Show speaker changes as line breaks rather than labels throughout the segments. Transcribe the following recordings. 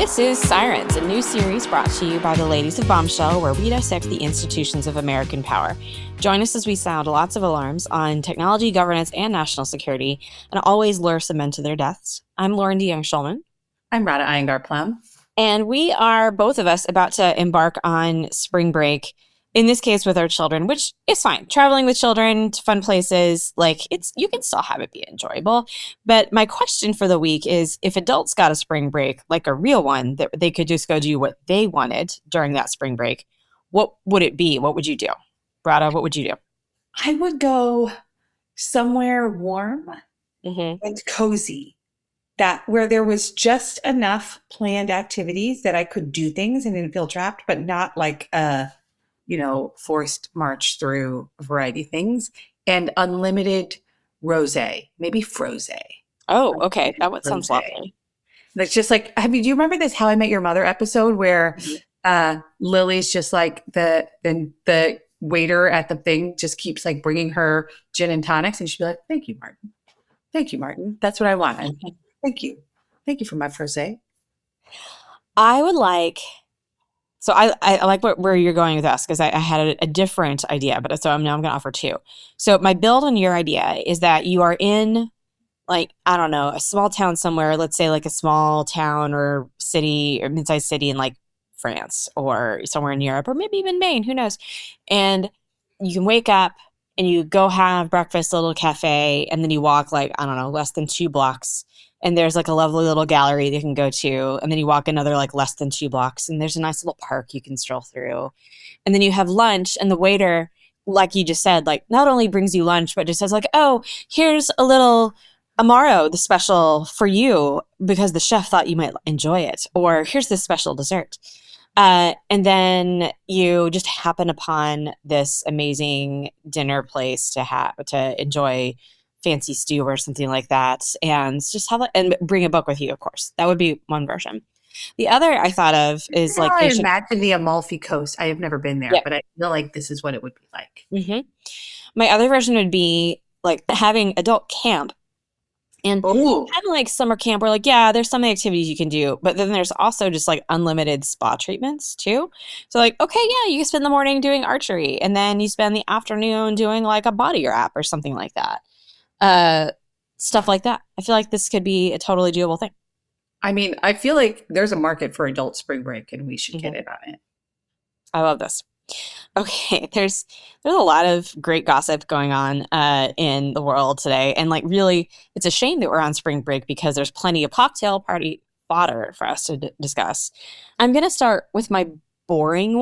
This is Sirens, a new series brought to you by the ladies of Bombshell, where we dissect the institutions of American power. Join us as we sound lots of alarms on technology, governance, and national security, and always lure some men to their deaths. I'm Loren DeYoung-Schulman.
I'm Radha and Loren.
And we are, both of us, about to embark on spring break, in this case with our children, which is fine. Traveling with children to fun places, you can still have it be enjoyable. But my question for the week is, if adults got a spring break, like a real one, that they could just go do what they wanted during that spring break, what would it be? What would you do? Radha, what would you do?
I would go somewhere warm and cozy, where there was just enough planned activities that I could do things and didn't feel trapped, but not like forced march through a variety of things, and unlimited rosé, maybe frosé.
Oh, okay. That sounds lovely.
That's just like, do you remember this How I Met Your Mother episode where Lily's just like the waiter at the thing just keeps like bringing her gin and tonics, and she'd be like, "Thank you, Martin. Thank you, Martin. That's what I want. Thank you. Thank you for my frosé."
I would like... So I like where you're going with us, because I had a different idea, but so I'm going to offer two. So my build on your idea is that you are in, a small town somewhere, let's say like a small town or city or mid-sized city in like France or somewhere in Europe, or maybe even Maine, who knows? And you can wake up and you go have breakfast at a little cafe, and then you walk less than 2 blocks. And there's like a lovely little gallery that you can go to. And then you walk another less than 2 blocks, and there's a nice little park you can stroll through. And then you have lunch, and the waiter, like you just said, not only brings you lunch, but just says "Oh, here's a little Amaro, the special for you, because the chef thought you might enjoy it. Or here's this special dessert." And then you just happen upon this amazing dinner place to enjoy fancy stew or something like that, and just and bring a book with you, of course. That would be one version. The other I thought of is
I imagine the Amalfi Coast. I have never been there, but I feel like this is what it would be like.
Mm-hmm. My other version would be having adult camp, and having summer camp where there's some activities you can do, but then there's also just unlimited spa treatments too. So you can spend the morning doing archery, and then you spend the afternoon doing a body wrap or something like that. Stuff like that. I feel like this could be a totally doable thing.
I mean, I feel like there's a market for adult spring break, and we should get in on it.
I love this. Okay, there's a lot of great gossip going on in the world today, and really, it's a shame that we're on spring break because there's plenty of cocktail party fodder for us to discuss. I'm gonna start with my quasi-boring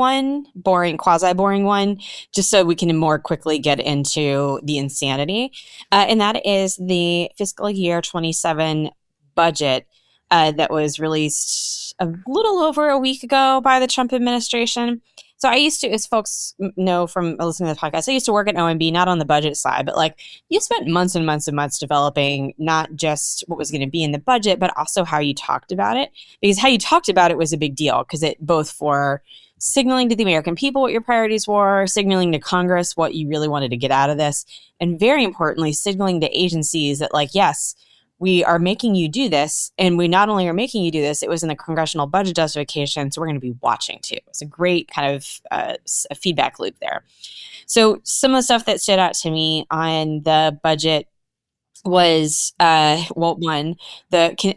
one, just so we can more quickly get into the insanity. And that is the fiscal year 27 budget that was released a little over a week ago by the Trump administration. So I used to, as folks know from listening to the podcast, I used to work at OMB, not on the budget side, but you spent months and months and months developing not just what was going to be in the budget, but also how you talked about it. Because how you talked about it was a big deal, because it both for signaling to the American people what your priorities were, signaling to Congress what you really wanted to get out of this, and very importantly, signaling to agencies that yes, we are making you do this, and we not only are making you do this, it was in the congressional budget justification, so we're going to be watching too. It's a great kind of a feedback loop there. So some of the stuff that stood out to me on the budget was, a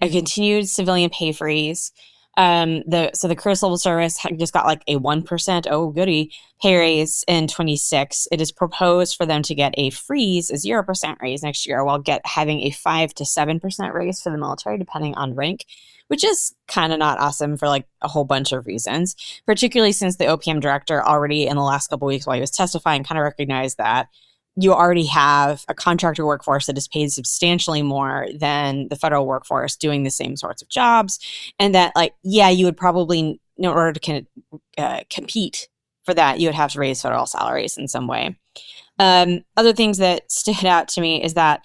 continued civilian pay freeze. The Career Civil Service just got a 1%, pay raise in 26. It is proposed for them to get a freeze, a 0% raise next year, while having a 5 to 7% raise for the military, depending on rank, which is kind of not awesome for a whole bunch of reasons, particularly since the OPM director already in the last couple of weeks while he was testifying kind of recognized that you already have a contractor workforce that is paid substantially more than the federal workforce doing the same sorts of jobs. And that, you would probably, in order to compete for that, you would have to raise federal salaries in some way. Other things that stood out to me is that,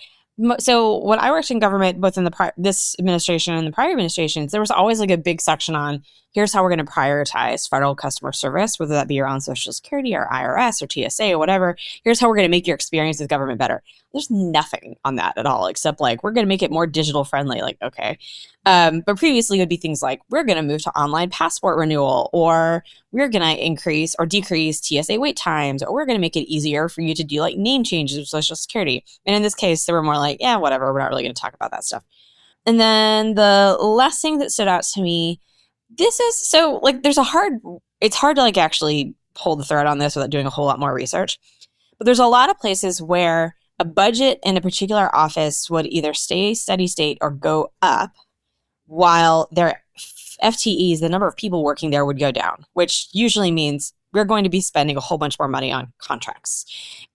so when I worked in government, both in this administration and the prior administrations, there was always a big section on here's how we're going to prioritize federal customer service, whether that be around Social Security or IRS or TSA or whatever. Here's how we're going to make your experience with government better. There's nothing on that at all, except like, we're going to make it more digital friendly. Like, okay. But previously it would be things like, we're going to move to online passport renewal, or we're going to increase or decrease TSA wait times, or we're going to make it easier for you to do like name changes with Social Security. And in this case, they were more like, yeah, whatever. We're not really going to talk about that stuff. And then the last thing that stood out to me, this is so like, it's hard to like actually pull the thread on this without doing a whole lot more research. But there's a lot of places where a budget in a particular office would either stay steady state or go up, while their FTEs, the number of people working there, would go down, which usually means we're going to be spending a whole bunch more money on contracts.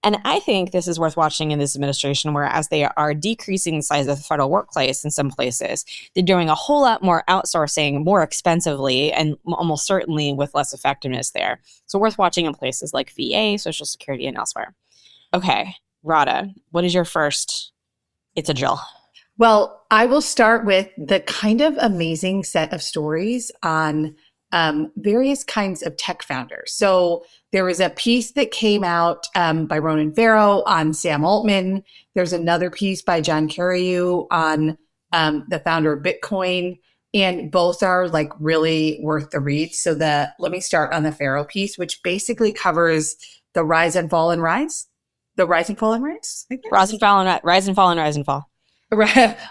And I think this is worth watching in this administration, where as they are decreasing the size of the federal workplace in some places, they're doing a whole lot more outsourcing more expensively and almost certainly with less effectiveness there. So worth watching in places like VA, Social Security, and elsewhere. Okay, Radha, what is your first? It's a Jill.
Well, I will start with the kind of amazing set of stories on various kinds of tech founders. So there was a piece that came out by Ronan Farrow on Sam Altman. There's another piece by John Carreyrou on the founder of Bitcoin. And both are like really worth the read. So let me start on the Farrow piece, which basically covers the rise and fall and rise. The rise and fall and rise?
Rise and fall and rise and fall and rise and fall.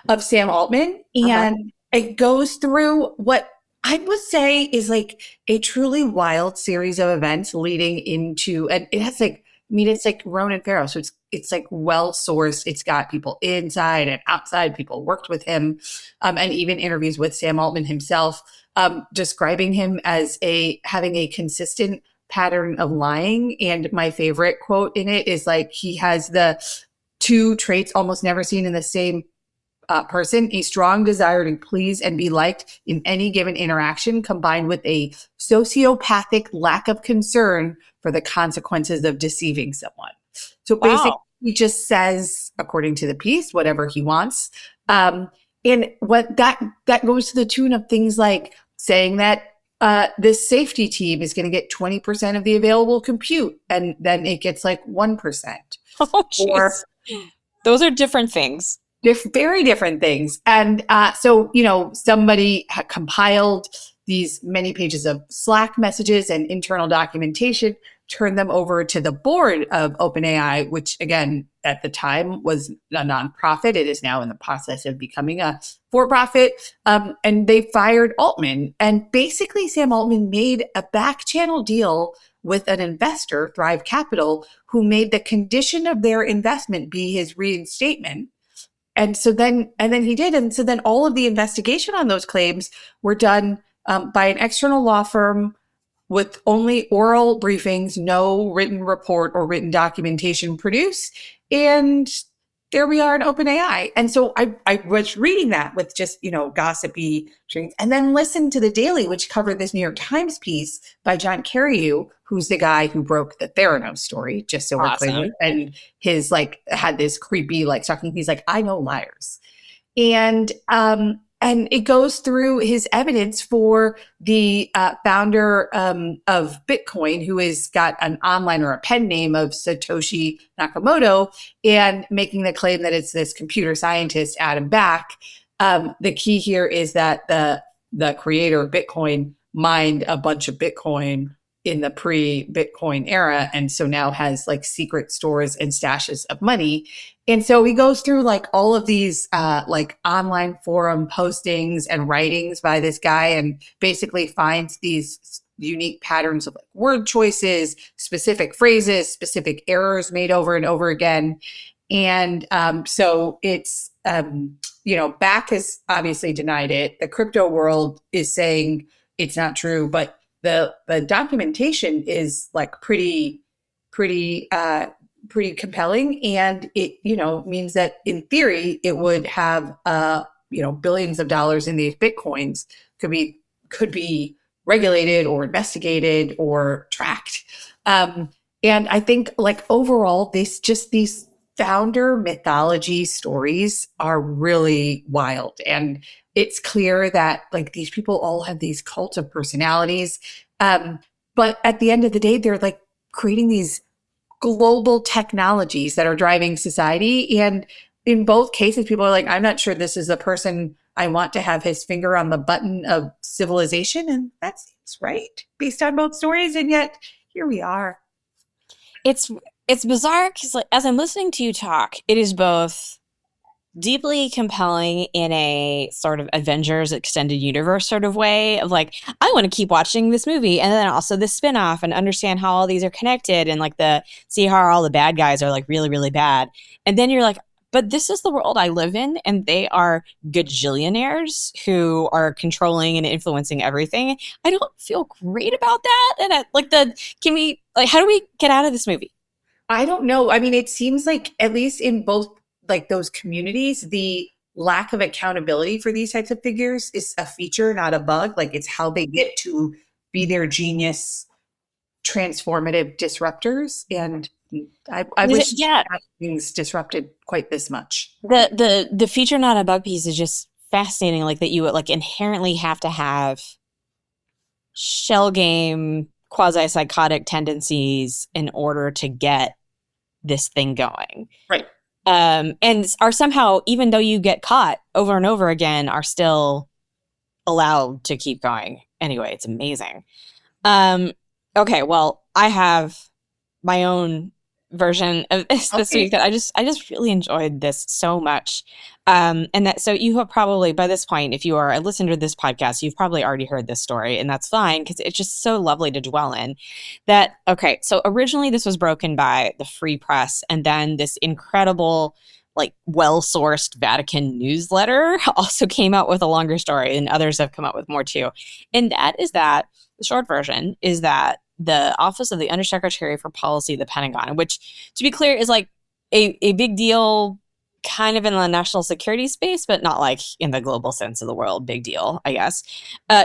Of Sam Altman. And it goes through what I would say is like a truly wild series of events leading into, and it has like, I mean, it's like Ronan Farrow. So it's like well sourced. It's got people inside and outside, people worked with him, and even interviews with Sam Altman himself, describing him as having a consistent pattern of lying. And my favorite quote in it is like, he has the two traits almost never seen in the same person: a strong desire to please and be liked in any given interaction, combined with a sociopathic lack of concern for the consequences of deceiving someone. So basically, he just says, according to the piece, whatever he wants. And what that goes to the tune of things like saying that this safety team is going to get 20% of the available compute, and then it gets like 1%.
Oh, or those are different things.
Very different things. And so, somebody had compiled these many pages of Slack messages and internal documentation, turned them over to the board of OpenAI, which again, at the time was a nonprofit. It is now in the process of becoming a for-profit. And they fired Altman. And basically, Sam Altman made a back channel deal with an investor, Thrive Capital, who made the condition of their investment be his reinstatement. And then he did. And so then all of the investigation on those claims were done by an external law firm with only oral briefings, no written report or written documentation produced. And there we are in OpenAI. And so I was reading that with just, gossipy strings, and then listened to The Daily, which covered this New York Times piece by John Carreyrou, who's the guy who broke the Theranos story, just so we're clear. And his had this creepy, talking, he's like, I know liars. And it goes through his evidence for the founder of Bitcoin, who has got an online or a pen name of Satoshi Nakamoto, and making the claim that it's this computer scientist, Adam Back. The key here is that the creator of Bitcoin mined a bunch of Bitcoin in the pre-Bitcoin era, and so now has secret stores and stashes of money. And so he goes through all of these online forum postings and writings by this guy, and basically finds these unique patterns of word choices, specific phrases, specific errors made over and over again. And so it's Back has obviously denied it. The crypto world is saying it's not true, but the documentation is pretty compelling, and it means that in theory it would have billions of dollars in these bitcoins could be regulated or investigated or tracked. And I think overall these founder mythology stories are really wild. And it's clear that like these people all have these cult of personalities. But at the end of the day, they're like creating these global technologies that are driving society. And in both cases, people are like, I'm not sure this is a person I want to have his finger on the button of civilization. And that seems right based on both stories. And yet here we are.
It's bizarre because like, as I'm listening to you talk, it is both deeply compelling in a sort of Avengers extended universe sort of way of like, I want to keep watching this movie and then also this spinoff and understand how all these are connected and like see how all the bad guys are like really, really bad. And then you're like, but this is the world I live in and they are gajillionaires who are controlling and influencing everything. I don't feel great about that. And how do we get out of this movie?
I don't know. I mean, it seems like at least in both like those communities, the lack of accountability for these types of figures is a feature, not a bug. Like it's how they get to be their genius, transformative disruptors. And I wish things disrupted quite this much.
The feature, not a bug piece is just fascinating. Like that you would like inherently have to have shell game quasi-psychotic tendencies in order to get this thing going.
Right.
And are somehow, even though you get caught over and over again, are still allowed to keep going. Anyway, it's amazing. Okay, well, I have my own version of this week that I just really enjoyed this so much. And that, so you have probably by this point, if you are a listener to this podcast, you've probably already heard this story, and that's fine because it's just so lovely to dwell in that. Okay. So originally this was broken by the Free Press, and then this incredible, like well-sourced Vatican newsletter also came out with a longer story, and others have come up with more too. And that is that the short version is that the Office of the Undersecretary for Policy, the Pentagon, which, to be clear, is like a big deal kind of in the national security space, but not like in the global sense of the word, big deal, I guess,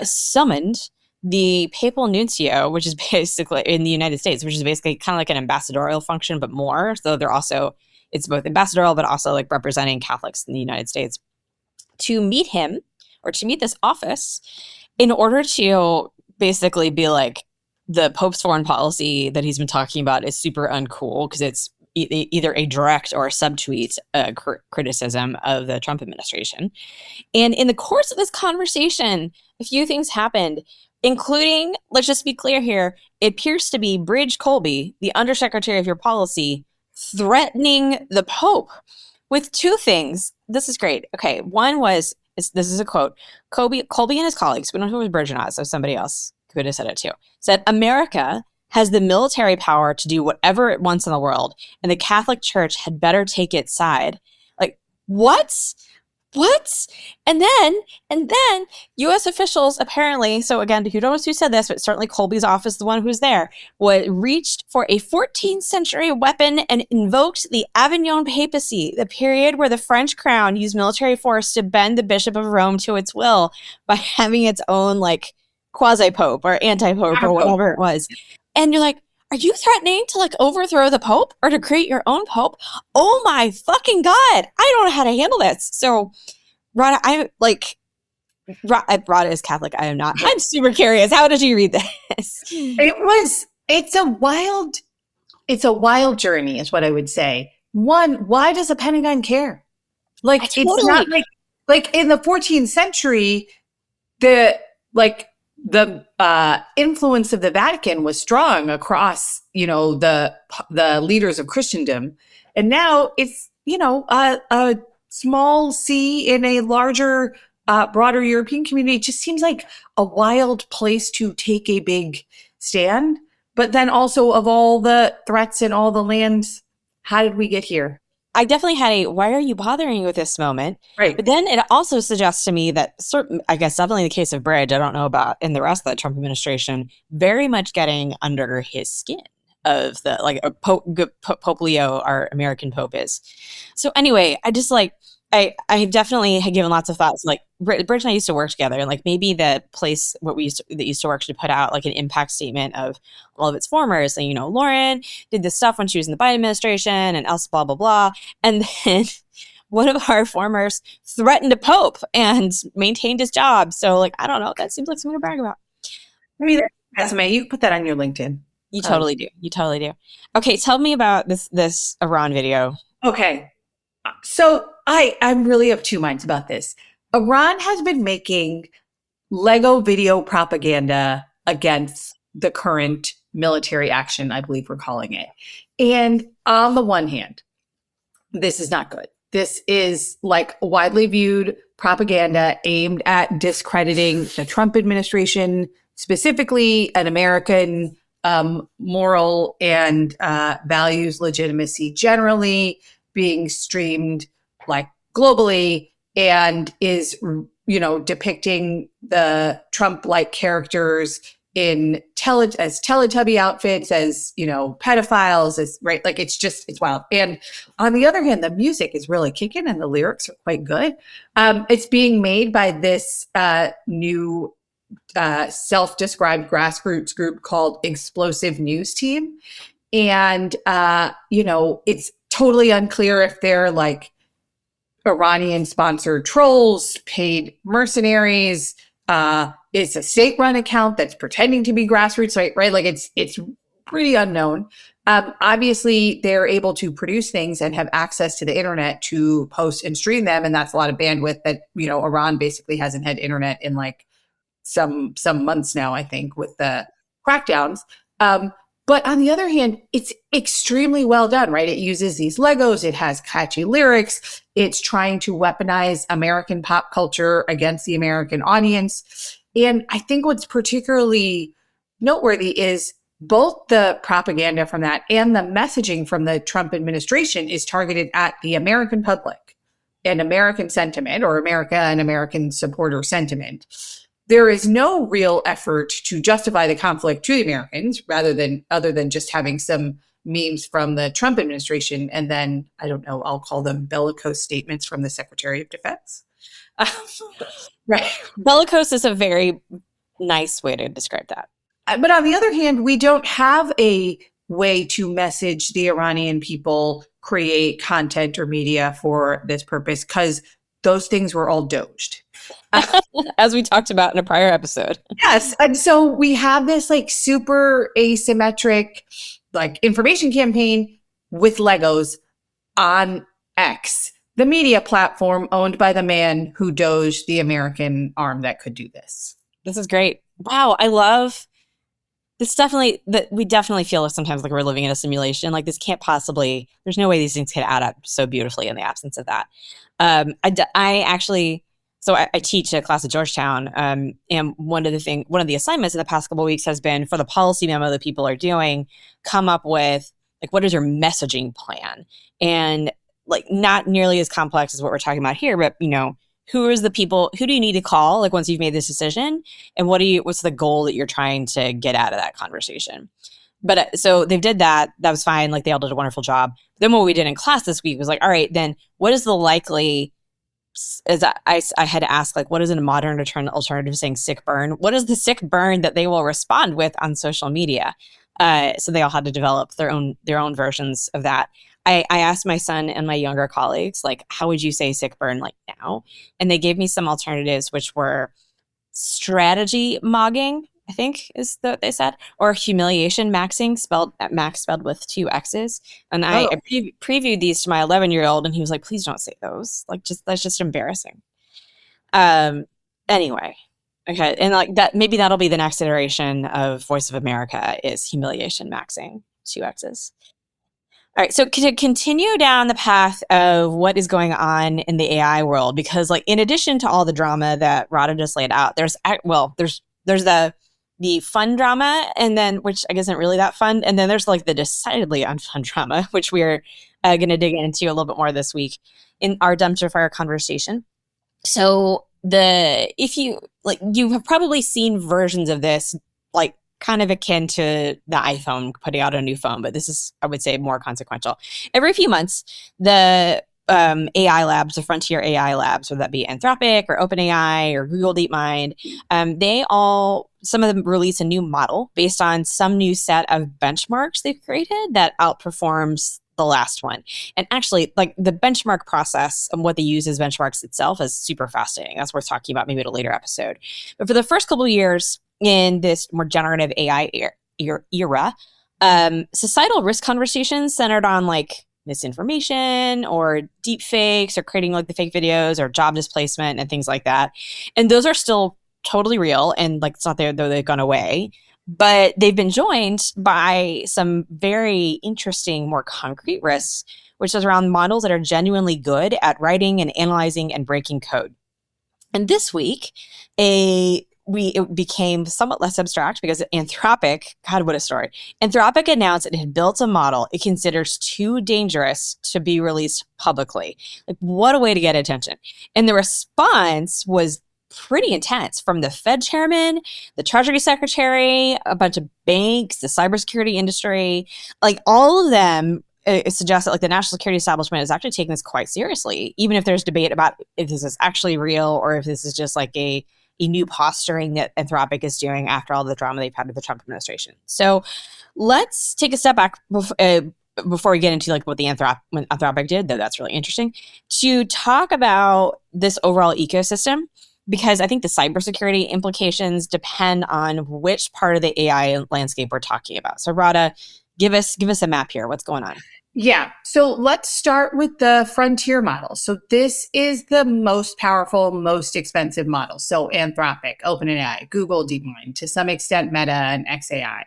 summoned the papal nuncio, which is basically in the United States, which is basically kind of like an ambassadorial function, but more. So it's both ambassadorial, but also like representing Catholics in the United States, to meet him or to meet this office in order to basically be like, the Pope's foreign policy that he's been talking about is super uncool because it's either a direct or a subtweet criticism of the Trump administration. And in the course of this conversation, a few things happened, including, let's just be clear here, it appears to be Bridge Colby, the Undersecretary of your policy, threatening the Pope with two things. This is great. Okay, one was, this is a quote, Colby and his colleagues, we don't know if it was Bridge or not, so somebody else could have said it too, said America has the military power to do whatever it wants in the world, and the Catholic Church had better take its side. Like, what? And then U.S. officials apparently, so again, who knows who said this, but certainly Colby's office, the one who's there, reached for a 14th century weapon and invoked the Avignon papacy, the period where the French crown used military force to bend the Bishop of Rome to its will by having its own like quasi-pope or anti-pope or whatever it was. And you're like, are you threatening to like overthrow the Pope or to create your own Pope? Oh my fucking God. I don't know how to handle this. So Radha, Radha is Catholic. I am not. I'm super curious. How did you read this?
It's a wild journey is what I would say. One, why does the Pentagon care? Like, it's not like in the 14th century, the influence of the Vatican was strong across, the leaders of Christendom. And now it's, a small C in a larger, broader European community. It just seems like a wild place to take a big stand. But then also of all the threats and all the lands, how did we get here?
I definitely had why are you bothering with this moment?
Right.
But then it also suggests to me that I guess definitely in the case of Bridge, I don't know about in the rest of the Trump administration, very much getting under his skin of the Pope Leo, our American Pope is. So anyway, I just I definitely had given lots of thoughts. Like Bridget and I used to work together, and like maybe the place where that used to work should put out like an impact statement of all of its formers. And Lauren did this stuff when she was in the Biden administration, and else blah blah blah. And then one of our formers threatened a pope and maintained his job. So like I don't know. That seems like something to brag about.
I mean, resume. You put that on your LinkedIn.
You totally do. You totally do. Okay, tell me about this Iran video.
Okay. So I'm really of two minds about this. Iran has been making Lego video propaganda against the current military action, I believe we're calling it. And on the one hand, this is not good. This is like widely viewed propaganda aimed at discrediting the Trump administration, specifically an American moral and values legitimacy generally, being streamed like globally, and is depicting the Trump-like characters in as Teletubby outfits, as pedophiles, as right, like it's wild. And on the other hand, the music is really kicking and the lyrics are quite good. It's being made by this new self-described grassroots group called Explosive News Team. And, it's totally unclear if they're like Iranian sponsored trolls, paid mercenaries. It's a state-run account that's pretending to be grassroots, right? Like it's pretty unknown. Obviously, they're able to produce things and have access to the internet to post and stream them, and that's a lot of bandwidth that Iran basically hasn't had internet in like some months now, I think, with the crackdowns. But on the other hand, it's extremely well done, right? It uses these Legos. It has catchy lyrics. It's trying to weaponize American pop culture against the American audience. And I think what's particularly noteworthy is both the propaganda from that and the messaging from the Trump administration is targeted at the American public and American sentiment, or America and American supporter sentiment. There is no real effort to justify the conflict to the Americans, other than just having some memes from the Trump administration. And then, I don't know, I'll call them bellicose statements from the Secretary of Defense.
Right. Bellicose is a very nice way to describe that.
But on the other hand, we don't have a way to message the Iranian people, create content or media for this purpose, because those things were all doged.
As we talked about in a prior episode.
Yes. And so we have this like super asymmetric like information campaign with Legos on X, the media platform owned by the man who doged the American arm that could do this.
This is great. Wow. I love this. Definitely that we definitely feel sometimes like we're living in a simulation. Like this can't possibly, there's no way these things could add up so beautifully in the absence of that. I actually, so I teach a class at Georgetown, and one of the assignments in the past couple of weeks has been for the policy memo that people are doing, come up with like, what is your messaging plan? And like, not nearly as complex as what we're talking about here, but who do you need to call? Like once you've made this decision, and what's the goal that you're trying to get out of that conversation? But so they did that. That was fine. Like they all did a wonderful job. Then what we did in class this week was like, all right, then what is the likely, as I had to ask, like, what is a modern alternative to saying sick burn? What is the sick burn that they will respond with on social media? So they all had to develop their own versions of that. I asked my son and my younger colleagues, like, how would you say sick burn like now? And they gave me some alternatives, which were strategy mogging, I think is what they said, or humiliation maxing, spelled with 2 X's. And I previewed these to my 11-year-old, and he was like, please don't say those. Like, that's just embarrassing. Anyway. Okay. And like that, maybe that'll be the next iteration of Voice of America is humiliation maxing, 2 X's. All right. So to continue down the path of what is going on in the AI world, because like, in addition to all the drama that Radha just laid out, there's the fun drama, and then, which I guess isn't really that fun. And then there's like the decidedly unfun drama, which we're going to dig into a little bit more this week in our dumpster fire conversation. So if you have probably seen versions of this, like kind of akin to the iPhone putting out a new phone, but this is, I would say, more consequential. Every few months, the AI labs, the frontier AI labs, whether that be Anthropic or OpenAI or Google DeepMind, some of them release a new model based on some new set of benchmarks they've created that outperforms the last one. And actually, like the benchmark process and what they use as benchmarks itself is super fascinating. That's worth talking about maybe at a later episode. But for the first couple of years in this more generative AI era, societal risk conversations centered on like misinformation or deep fakes or creating like the fake videos or job displacement and things like that. And those are still totally real, and like it's not there though they've gone away, but they've been joined by some very interesting, more concrete risks, which is around models that are genuinely good at writing and analyzing and breaking code. And this week, it became somewhat less abstract because Anthropic, God, what a story. Anthropic announced it had built a model it considers too dangerous to be released publicly. Like, what a way to get attention. And the response was pretty intense from the Fed chairman, the Treasury Secretary, a bunch of banks, the cybersecurity industry, like all of them. It suggests that like the national security establishment is actually taking this quite seriously, even if there's debate about if this is actually real or if this is just like a new posturing that Anthropic is doing after all the drama they've had with the Trump administration. So let's take a step back before we get into like what Anthropic did, though that's really interesting, to talk about this overall ecosystem, because I think the cybersecurity implications depend on which part of the AI landscape we're talking about. So Radha, give us a map here. What's going on?
Yeah. So let's start with the frontier model. So this is the most powerful, most expensive model. So Anthropic, OpenAI, Google DeepMind, to some extent Meta and XAI.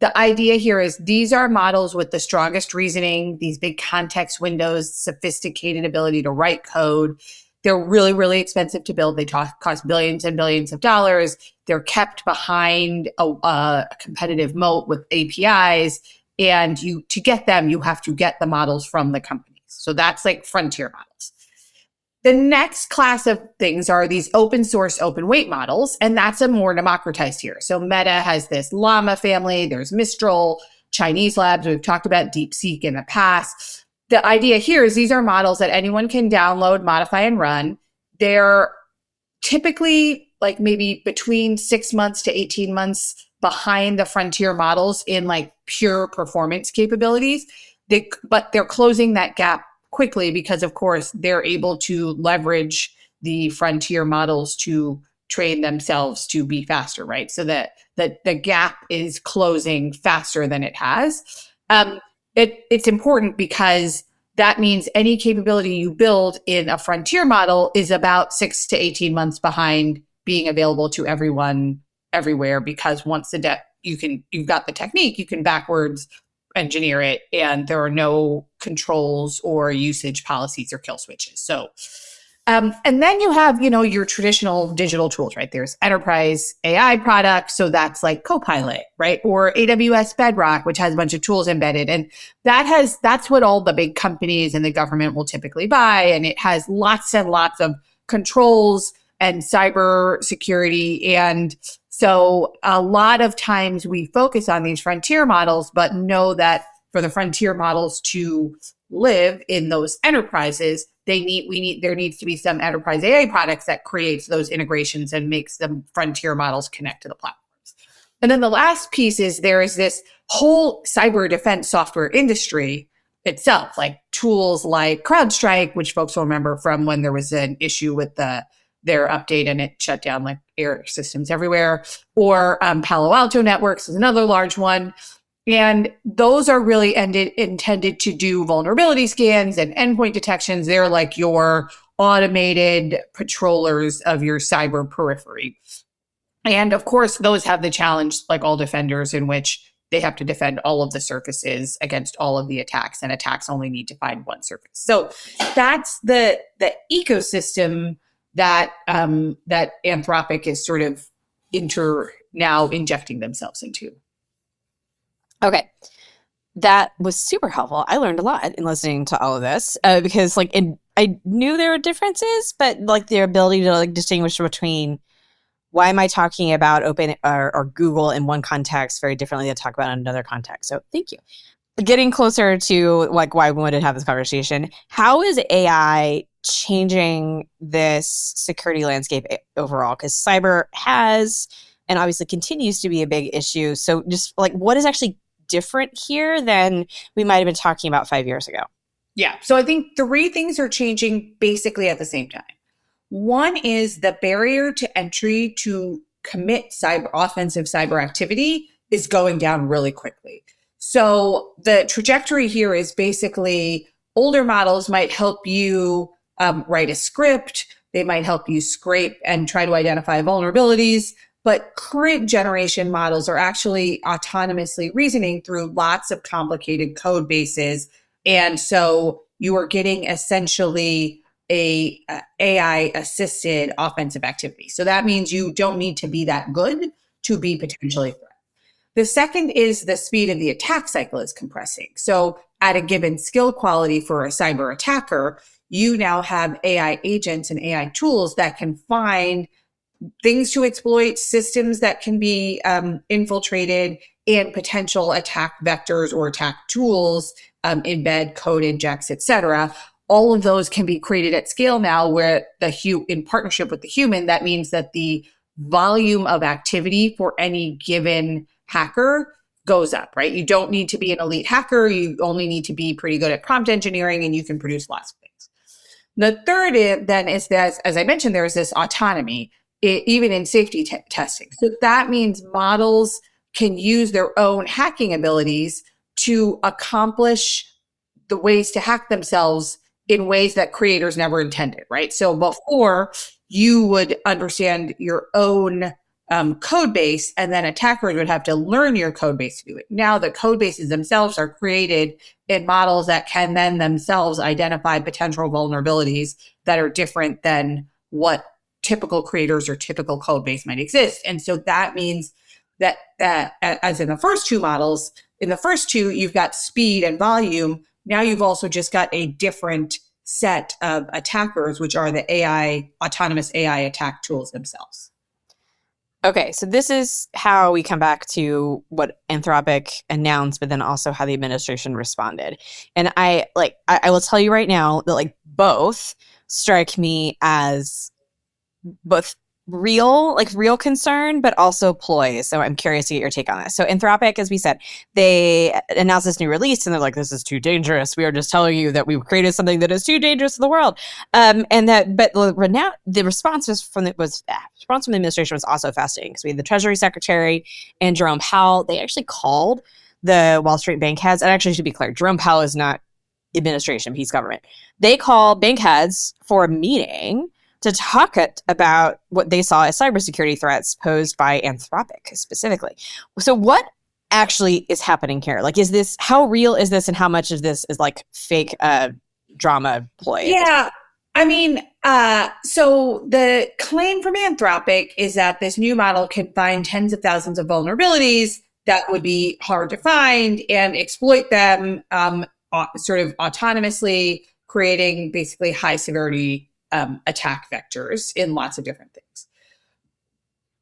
The idea here is these are models with the strongest reasoning, these big context windows, sophisticated ability to write code. They're really, really expensive to build. They cost billions and billions of dollars. They're kept behind a competitive moat with APIs. And to get them, you have to get the models from the companies. So that's like frontier models. The next class of things are these open source, open weight models. And that's a more democratized tier. So Meta has this Llama family. There's Mistral, Chinese labs. We've talked about DeepSeek in the past. The idea here is these are models that anyone can download, modify, and run. They're typically like maybe between 6 months to 18 months behind the frontier models in like pure performance capabilities. But they're closing that gap quickly because, of course, they're able to leverage the frontier models to train themselves to be faster, right? So that the gap is closing faster than it has. It's important because that means any capability you build in a frontier model is about 6 to 18 months behind being available to everyone everywhere, because once you've got the technique, you can backwards engineer it, and there are no controls or usage policies or kill switches. So, and then you have, your traditional digital tools, right? There's enterprise AI products. So that's like Copilot, right? Or AWS Bedrock, which has a bunch of tools embedded. And that's what all the big companies and the government will typically buy. And it has lots and lots of controls and cyber security. And so a lot of times we focus on these frontier models, but know that for the frontier models to live in those enterprises, there needs to be some enterprise AI products that creates those integrations and makes the frontier models connect to the platforms. And then the last piece is there is this whole cyber defense software industry itself, like tools like CrowdStrike, which folks will remember from when there was an issue with their update and it shut down like air systems everywhere, or Palo Alto Networks is another large one. And those are really intended to do vulnerability scans and endpoint detections. They're like your automated patrollers of your cyber periphery. And of course, those have the challenge, like all defenders, in which they have to defend all of the surfaces against all of the attacks, and attacks only need to find one surface. So that's the ecosystem that Anthropic is sort of now injecting themselves into.
Okay. That was super helpful. I learned a lot in listening to all of this because I knew there were differences, but like their ability to like distinguish between why am I talking about Open or Google in one context very differently than talk about in another context. So thank you. getting closer to like why we wanted to have this conversation, how is AI changing this security landscape overall? Because cyber has and obviously continues to be a big issue. So just like what is actually different here than we might have been talking about 5 years ago?
Yeah. So I think three things are changing basically at the same time. One is the barrier to entry to commit offensive cyber activity is going down really quickly. So the trajectory here is basically older models might help you write a script. They might help you scrape and try to identify vulnerabilities. But current generation models are actually autonomously reasoning through lots of complicated code bases. And so you are getting essentially a AI assisted offensive activity. So that means you don't need to be that good to be potentially a threat. The second is the speed of the attack cycle is compressing. So at a given skill quality for a cyber attacker, you now have AI agents and AI tools that can find things to exploit, systems that can be infiltrated, and potential attack vectors or attack tools, embed code injects, et cetera. All of those can be created at scale now where in partnership with the human, that means that the volume of activity for any given hacker goes up, right? You don't need to be an elite hacker. You only need to be pretty good at prompt engineering and you can produce lots of things. The third is that, as I mentioned, there's this autonomy, even in safety testing. So that means models can use their own hacking abilities to accomplish the ways to hack themselves in ways that creators never intended, right? So before, you would understand your own code base, and then attackers would have to learn your code base to do it. Now the code bases themselves are created in models that can then themselves identify potential vulnerabilities that are different than what typical creators or typical code base might exist. And so that means that as in the first two models, in the first two, you've got speed and volume. Now you've also just got a different set of attackers, which are the autonomous AI attack tools themselves.
Okay, so this is how we come back to what Anthropic announced, but then also how the administration responded. And I will tell you right now that like both strike me as both real concern, but also ploy. So I'm curious to get your take on this. So Anthropic, as we said, they announced this new release and they're like, this is too dangerous. We are just telling you that we've created something that is too dangerous for the world. But the response from the administration was also fascinating because we had the Treasury Secretary and Jerome Powell. They actually called the Wall Street bank heads. And actually, to be clear, Jerome Powell is not administration, he's government. They called bank heads for a meeting to talk about what they saw as cybersecurity threats posed by Anthropic specifically. So what actually is happening here? Like, how real is this and how much of this is like fake drama ploy?
Yeah. I mean, so the claim from Anthropic is that this new model can find tens of thousands of vulnerabilities that would be hard to find and exploit them sort of autonomously, creating basically high severity attack vectors in lots of different things.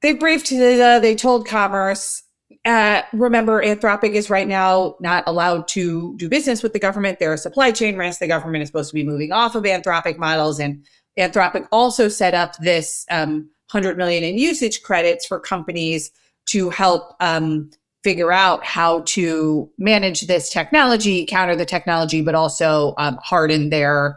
They briefed they told Commerce, remember, Anthropic is right now not allowed to do business with the government. There are supply chain risks. The government is supposed to be moving off of Anthropic models. And Anthropic also set up this 100 million in usage credits for companies to help figure out how to manage this technology, counter the technology, but also harden their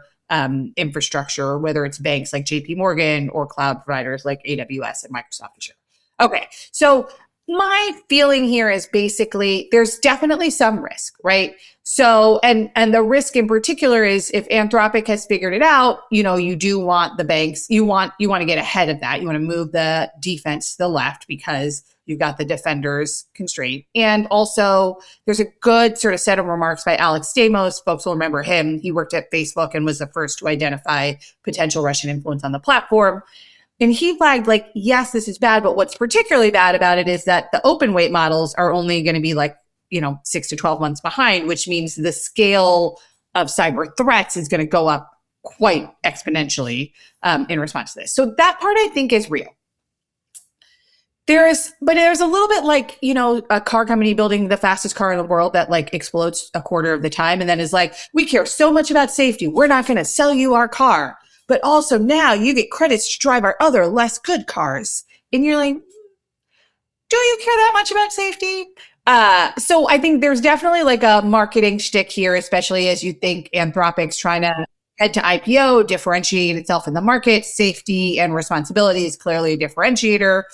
infrastructure, whether it's banks like JP Morgan or cloud providers like AWS and Microsoft Azure. Okay, so my feeling here is basically there's definitely some risk, right? So, and the risk in particular is if Anthropic has figured it out, you do want the banks, you want to get ahead of that. You want to move the defense to the left because you've got the defenders constraint. And also there's a good sort of set of remarks by Alex Stamos. Folks will remember him. He worked at Facebook and was the first to identify potential Russian influence on the platform. And he flagged like, yes, this is bad, but what's particularly bad about it is that the open weight models are only going to be like, 6 to 12 months behind, which means the scale of cyber threats is going to go up quite exponentially in response to this. So that part I think is real. But there's a little bit like, a car company building the fastest car in the world that like explodes a quarter of the time and then is like, we care so much about safety. We're not going to sell you our car. But also now you get credits to drive our other less good cars. And you're like, do you care that much about safety? So I think there's definitely like a marketing shtick here, especially as you think Anthropic's trying to head to IPO, differentiate itself in the market. Safety and responsibility is clearly a differentiator.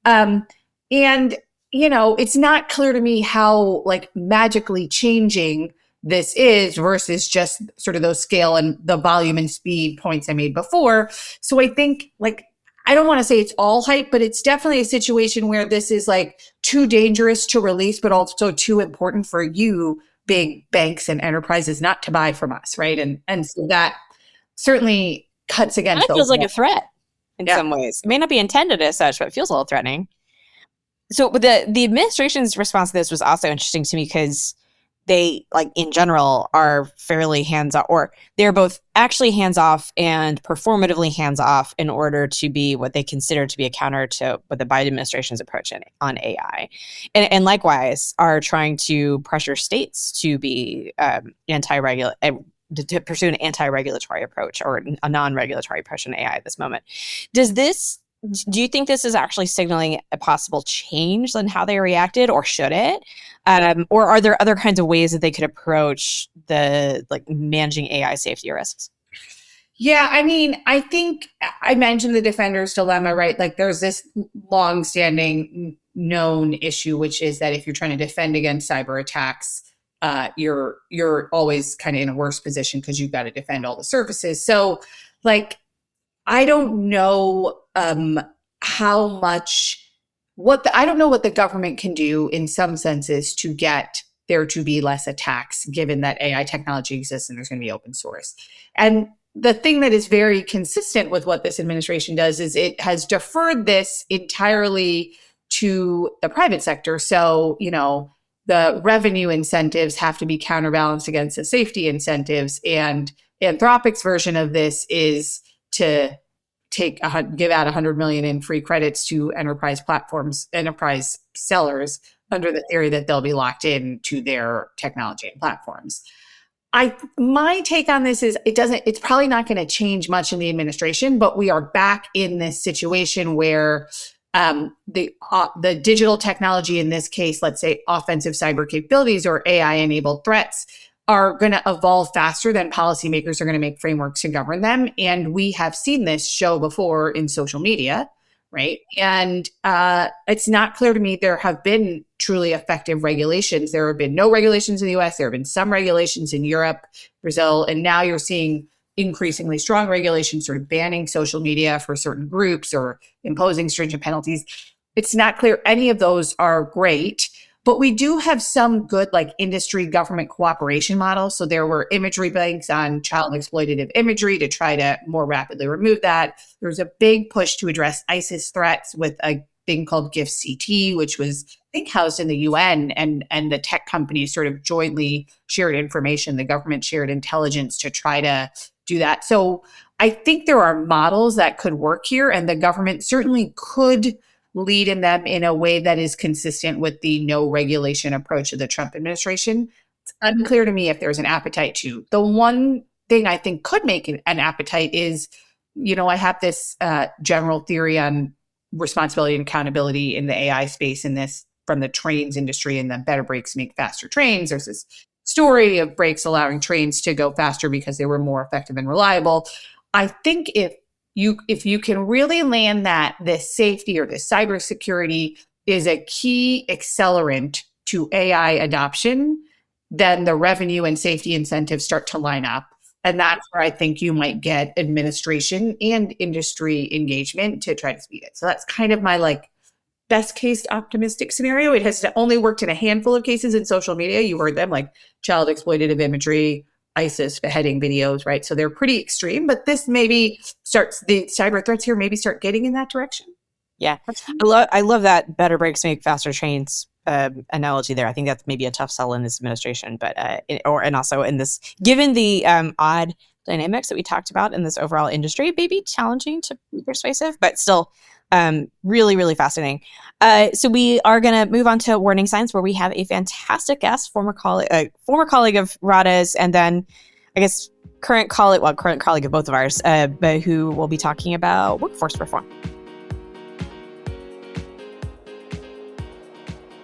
And, it's not clear to me how like magically changing this is versus just sort of those scale and the volume and speed points I made before. So I think like, I don't want to say it's all hype, but it's definitely a situation where this is like too dangerous to release, but also too important for you big banks and enterprises not to buy from us. Right. And so that certainly cuts against
it feels like a threat in some ways. It may not be intended as such, but it feels a little threatening. So the administration's response to this was also interesting to me because they, like in general, are fairly hands-off, or they're both actually hands-off and performatively hands-off in order to be what they consider to be a counter to what the Biden administration's approach on AI. And likewise are trying to pressure states to be to pursue an anti-regulatory approach or a non-regulatory approach on AI at this moment. Do you think this is actually signaling a possible change in how they reacted, or should it? Or are there other kinds of ways that they could approach the managing AI safety risks?
Yeah, I mean, I think I mentioned the defender's dilemma, right? Like there's this long-standing known issue, which is that if you're trying to defend against cyber attacks, you're always kind of in a worse position because you've got to defend all the surfaces. So like, I don't know how much I don't know what the government can do in some senses to get there to be less attacks, given that AI technology exists and there's going to be open source. And the thing that is very consistent with what this administration does is it has deferred this entirely to the private sector. So, the revenue incentives have to be counterbalanced against the safety incentives. And Anthropic's version of this is to give out 100 million in free credits to enterprise sellers under the theory that they'll be locked in to their technology and platforms. My take on this is it's probably not going to change much in the administration, but we are back in this situation where the digital technology, in this case, let's say offensive cyber capabilities or AI enabled threats, are going to evolve faster than policymakers are going to make frameworks to govern them. And we have seen this show before in social media, right? And it's not clear to me there have been truly effective regulations. There have been no regulations in the US. There have been some regulations in Europe, Brazil, and now you're seeing increasingly strong regulations sort of banning social media for certain groups or imposing stringent penalties. It's not clear any of those are great. But we do have some good industry government cooperation models. So there were imagery banks on child exploitative imagery to try to more rapidly remove that. There was a big push to address ISIS threats with a thing called GIFT-CT, which was, I think, housed in the UN, and the tech companies sort of jointly shared information. The government shared intelligence to try to do that. So I think there are models that could work here, and the government certainly could lead in them in a way that is consistent with the no regulation approach of the Trump administration. It's unclear to me if there's an appetite to. The one thing I think could make an appetite is, I have this general theory on responsibility and accountability in the AI space in this from the trains industry, and the better brakes make faster trains. There's this story of brakes allowing trains to go faster because they were more effective and reliable. I think if you can really land that this safety or this cybersecurity is a key accelerant to AI adoption, then the revenue and safety incentives start to line up. And that's where I think you might get administration and industry engagement to try to speed it. So that's kind of my best case optimistic scenario. It has only worked in a handful of cases in social media. You heard them, like child exploitative imagery, ISIS beheading videos, right? So they're pretty extreme, but this maybe starts, the cyber threats here maybe start getting in that direction.
Yeah. I love that better brakes make faster trains analogy there. I think that's maybe a tough sell in this administration, but and also in this, given the odd dynamics that we talked about in this overall industry, maybe challenging to be persuasive, but still Really, really fascinating. So we are going to move on to warning signs, where we have a fantastic guest, former colleague of Radha's, and then I guess current colleague of both of ours, but who will be talking about workforce reform.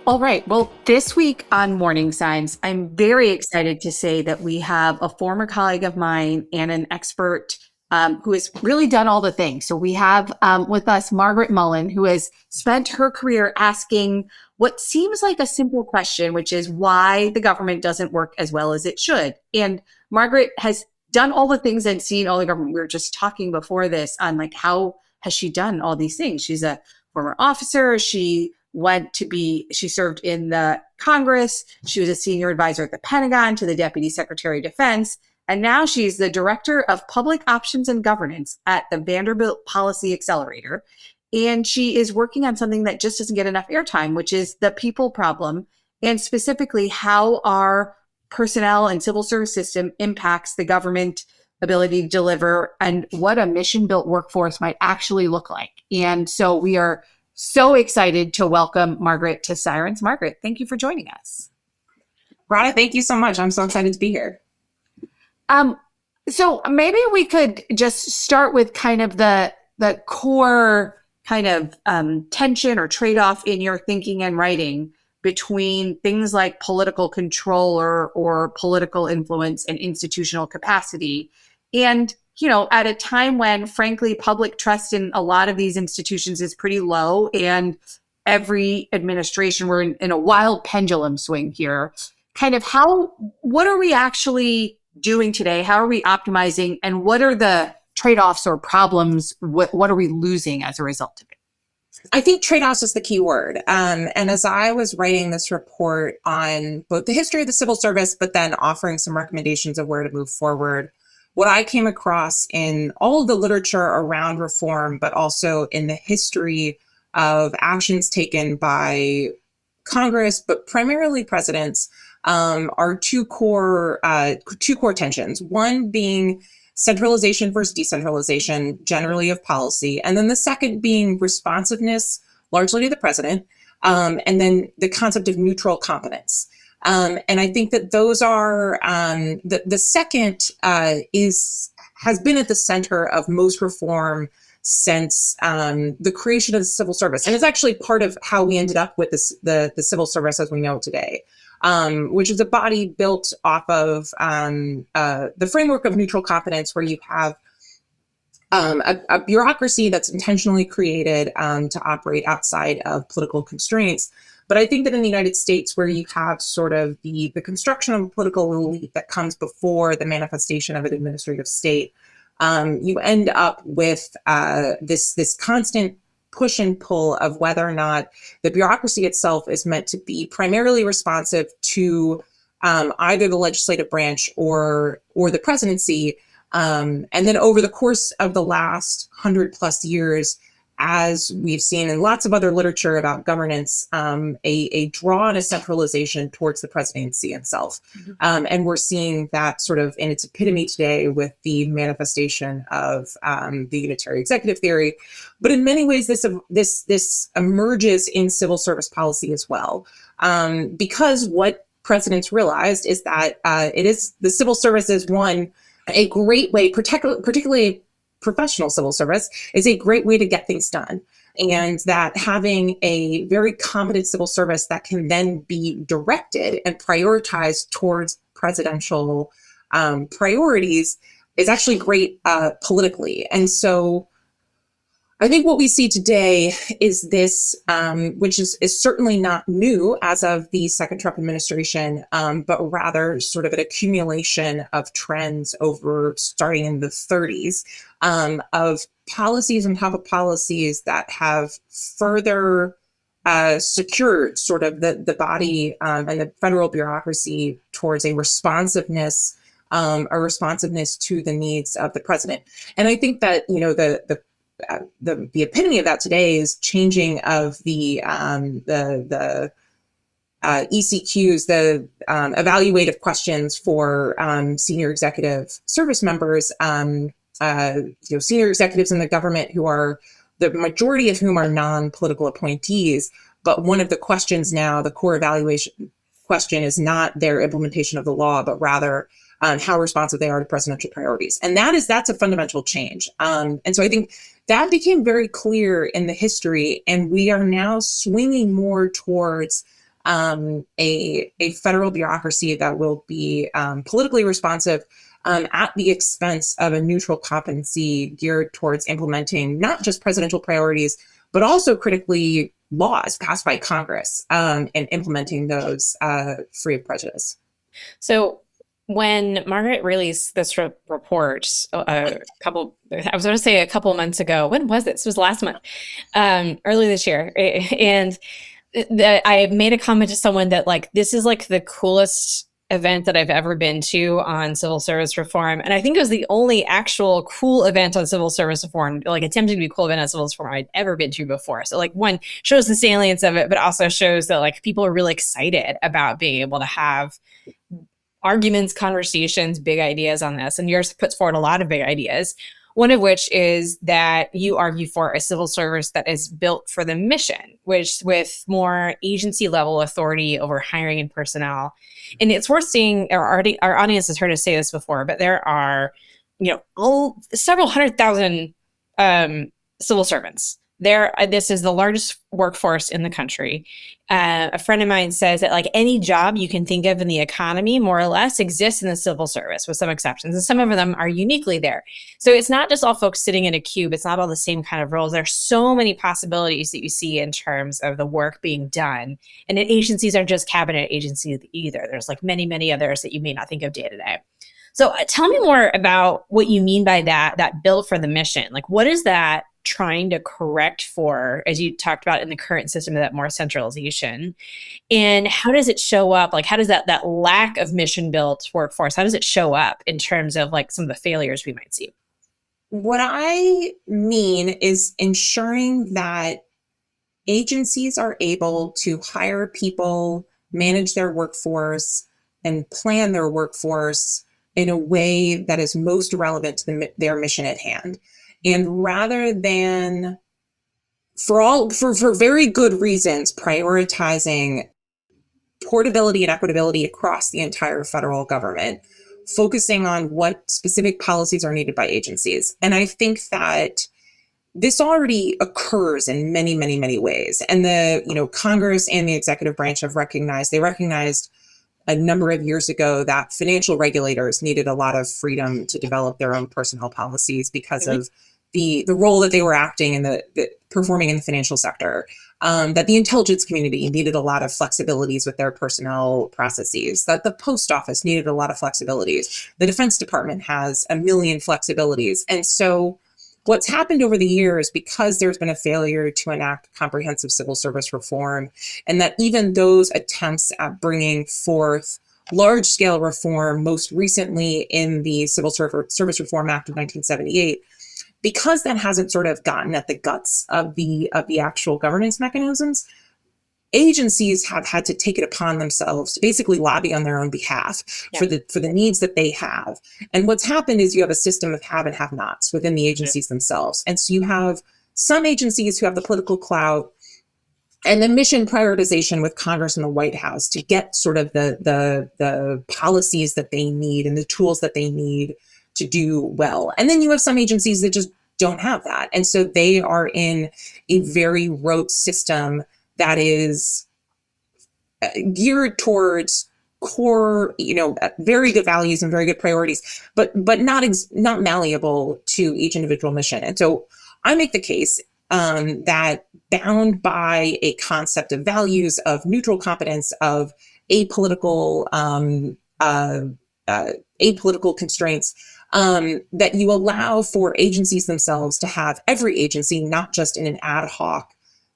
All right. Well, this week on Warning Signs, I'm very excited to say that we have a former colleague of mine and an expert who has really done all the things. So we have with us Margaret Mullins, who has spent her career asking what seems like a simple question, which is why the government doesn't work as well as it should. And Margaret has done all the things and seen all the government. We were just talking before this on like, how has she done all these things? She's a former officer. She served in the Congress. She was a senior advisor at the Pentagon to the Deputy Secretary of Defense. And now she's the Director of Public Options and Governance at the Vanderbilt Policy Accelerator. And she is working on something that just doesn't get enough airtime, which is the people problem, and specifically how our personnel and civil service system impacts the government ability to deliver and what a mission-built workforce might actually look like. And so we are so excited to welcome Margaret to Sirens. Margaret, thank you for joining us.
Radha, thank you so much. I'm so excited to be here.
So maybe we could just start with kind of the core kind of tension or trade-off in your thinking and writing between things like political control or political influence and institutional capacity. And at a time when, frankly, public trust in a lot of these institutions is pretty low, and every administration, we're in a wild pendulum swing here. Kind of what are we actually doing today? How are we optimizing? And what are the trade-offs or problems? What are we losing as a result of it?
I think trade-offs is the key word. And as I was writing this report on both the history of the civil service, but then offering some recommendations of where to move forward, what I came across in all of the literature around reform, but also in the history of actions taken by Congress, but primarily presidents, are two core tensions. One being centralization versus decentralization, generally of policy, and then the second being responsiveness, largely to the president, and then the concept of neutral competence. And I think that those are the second has been at the center of most reform since the creation of the civil service, and it's actually part of how we ended up with the civil service as we know it today, which is a body built off of the framework of neutral competence, where you have a bureaucracy that's intentionally created to operate outside of political constraints. But I think that in the United States, where you have sort of the construction of a political elite that comes before the manifestation of an administrative state, you end up with this constant push and pull of whether or not the bureaucracy itself is meant to be primarily responsive to either the legislative branch or the presidency. And then over the course of the last 100+ years, as we've seen in lots of other literature about governance, a draw and a centralization towards the presidency itself. And we're seeing that sort of in its epitome today with the manifestation of the unitary executive theory. But in many ways, this emerges in civil service policy as well, because what presidents realized is that the civil service is a great way, particularly professional civil service, is a great way to get things done. And that having a very competent civil service that can then be directed and prioritized towards presidential priorities is actually great politically. And so I think what we see today is this, which is certainly not new as of the second Trump administration, but rather sort of an accumulation of trends over starting in the 30s, of policies on top of policies that have further secured sort of the body and the federal bureaucracy towards a responsiveness to the needs of the president. And I think that, the epitome of that today is changing of the ECQs, the evaluative questions for senior executive service members, senior executives in the government who are the majority of whom are non-political appointees. But one of the questions now, the core evaluation question, is not their implementation of the law, but rather how responsive they are to presidential priorities. And that's a fundamental change. And so I think that became very clear in the history, and we are now swinging more towards a federal bureaucracy that will be politically responsive at the expense of a neutral competency geared towards implementing not just presidential priorities, but also critically laws passed by Congress and implementing those free of prejudice.
So when Margaret released this report I was going to say a couple months ago. When was this? It was last month, early this year. And I made a comment to someone that like, this is like the coolest event that I've ever been to on civil service reform. And I think it was the only actual cool event on civil service reform, like attempting to be a cool event on civil service reform I'd ever been to before. So like, one, shows the salience of it, but also shows that like people are really excited about being able to have arguments, conversations, big ideas on this. And yours puts forward a lot of big ideas. One of which is that you argue for a civil service that is built for the mission, which with more agency level authority over hiring and personnel. And it's worth seeing, our audience has heard us say this before, but there are, several 100,000 civil servants. This is the largest workforce in the country. A friend of mine says that like any job you can think of in the economy, more or less, exists in the civil service with some exceptions. And some of them are uniquely there. So it's not just all folks sitting in a cube. It's not all the same kind of roles. There's so many possibilities that you see in terms of the work being done. And agencies aren't just cabinet agencies either. There's like many, many others that you may not think of day to day. So tell me more about what you mean by that built for the mission. Like, what is that trying to correct for, as you talked about in the current system, of that more centralization? And how does it show up? Like, how does that lack of mission built workforce, how does it show up in terms of like some of the failures we might see?
What I mean is ensuring that agencies are able to hire people, manage their workforce, and plan their workforce in a way that is most relevant to their mission at hand. And rather than, for very good reasons, prioritizing portability and equitability across the entire federal government, focusing on what specific policies are needed by agencies. And I think that this already occurs in many, many, many ways. And Congress and the executive branch have recognized a number of years ago that financial regulators needed a lot of freedom to develop their own personnel policies because of the role that they were acting in the performing in the financial sector, that the intelligence community needed a lot of flexibilities with their personnel processes, that the post office needed a lot of flexibilities. The Defense Department has a million flexibilities. And so what's happened over the years, because there's been a failure to enact comprehensive civil service reform, and that even those attempts at bringing forth large-scale reform, most recently in the Civil Service Reform Act of 1978, because that hasn't sort of gotten at the guts of the actual governance mechanisms, agencies have had to take it upon themselves to basically lobby on their own behalf for the needs that they have. And what's happened is you have a system of have and have-nots within the agencies themselves. And so you have some agencies who have the political clout and the mission prioritization with Congress and the White House to get sort of the policies that they need and the tools that they need to do well. And then you have some agencies that just don't have that. And so they are in a very rote system that is geared towards core, very good values and very good priorities, but not malleable to each individual mission. And so I make the case that bound by a concept of values, of neutral competence, of apolitical constraints, that you allow for agencies themselves to have, every agency, not just in an ad hoc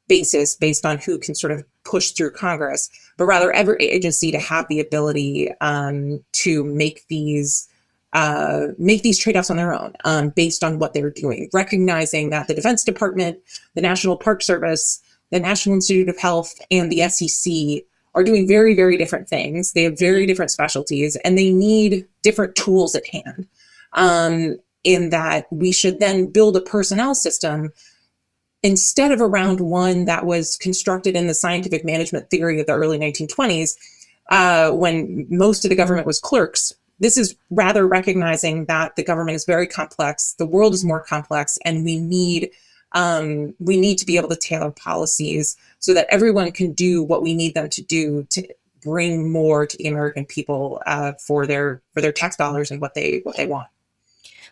basis based on who can sort of push through Congress, but rather every agency to have the ability to make these trade-offs on their own based on what they're doing, recognizing that the Defense Department, the National Park Service, the National Institute of Health, and the SEC are doing very, very different things. They have very different specialties, and they need different tools at hand. In that we should then build a personnel system instead of around one that was constructed in the scientific management theory of the early 1920s, when most of the government was clerks. This is rather recognizing that the government is very complex, the world is more complex, and we need to be able to tailor policies so that everyone can do what we need them to do to bring more to the American people for their tax dollars and what they want.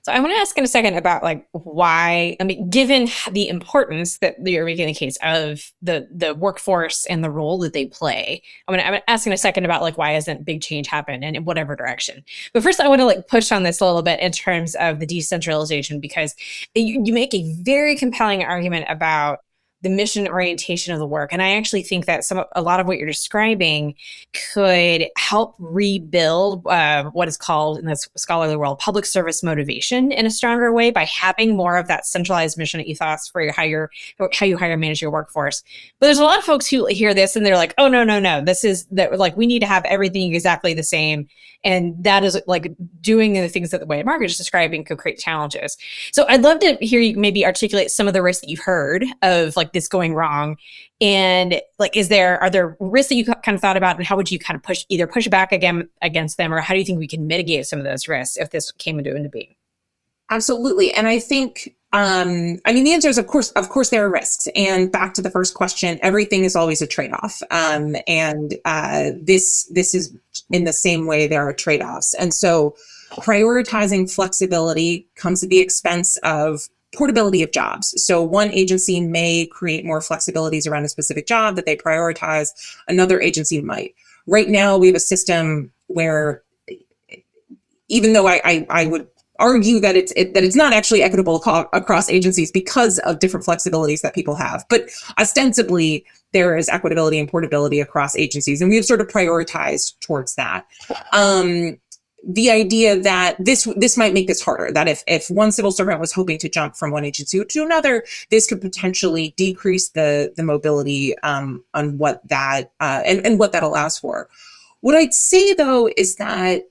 So I want to ask in a second about like why, I mean, given the importance that you're making the case of the workforce and the role that they play, I'm asking a second about like why hasn't big change happened and in whatever direction. But first I want to like push on this a little bit in terms of the decentralization, because you make a very compelling argument about the mission orientation of the work. And I actually think that a lot of what you're describing could help rebuild what is called in the scholarly world public service motivation in a stronger way by having more of that centralized mission ethos for how you hire and manage your workforce. But there's a lot of folks who hear this and they're like, oh, no, this is that, like, we need to have everything exactly the same. And that is like doing the things that the way Margaret is describing could create challenges. So I'd love to hear you maybe articulate some of the risks that you've heard of like this going wrong. And like, are there risks that you kind of thought about, and how would you kind of push back against them, or how do you think we can mitigate some of those risks if this came into being? Absolutely. And I think, the answer is, of course, there are risks. And back to the first question, everything is always a trade-off. This is in the same way there are trade-offs. And so prioritizing flexibility comes at the expense of portability of jobs. So one agency may create more flexibilities around a specific job that they prioritize. Another agency might. Right now, we have a system where, even though I would argue that it's not actually equitable across agencies because of different flexibilities that people have, but ostensibly there is equitability and portability across agencies, and we have sort of prioritized towards that. The idea that this might make this harder, that if one civil servant was hoping to jump from one agency to another, this could potentially decrease the mobility on what that and what that allows for. What I'd say though is that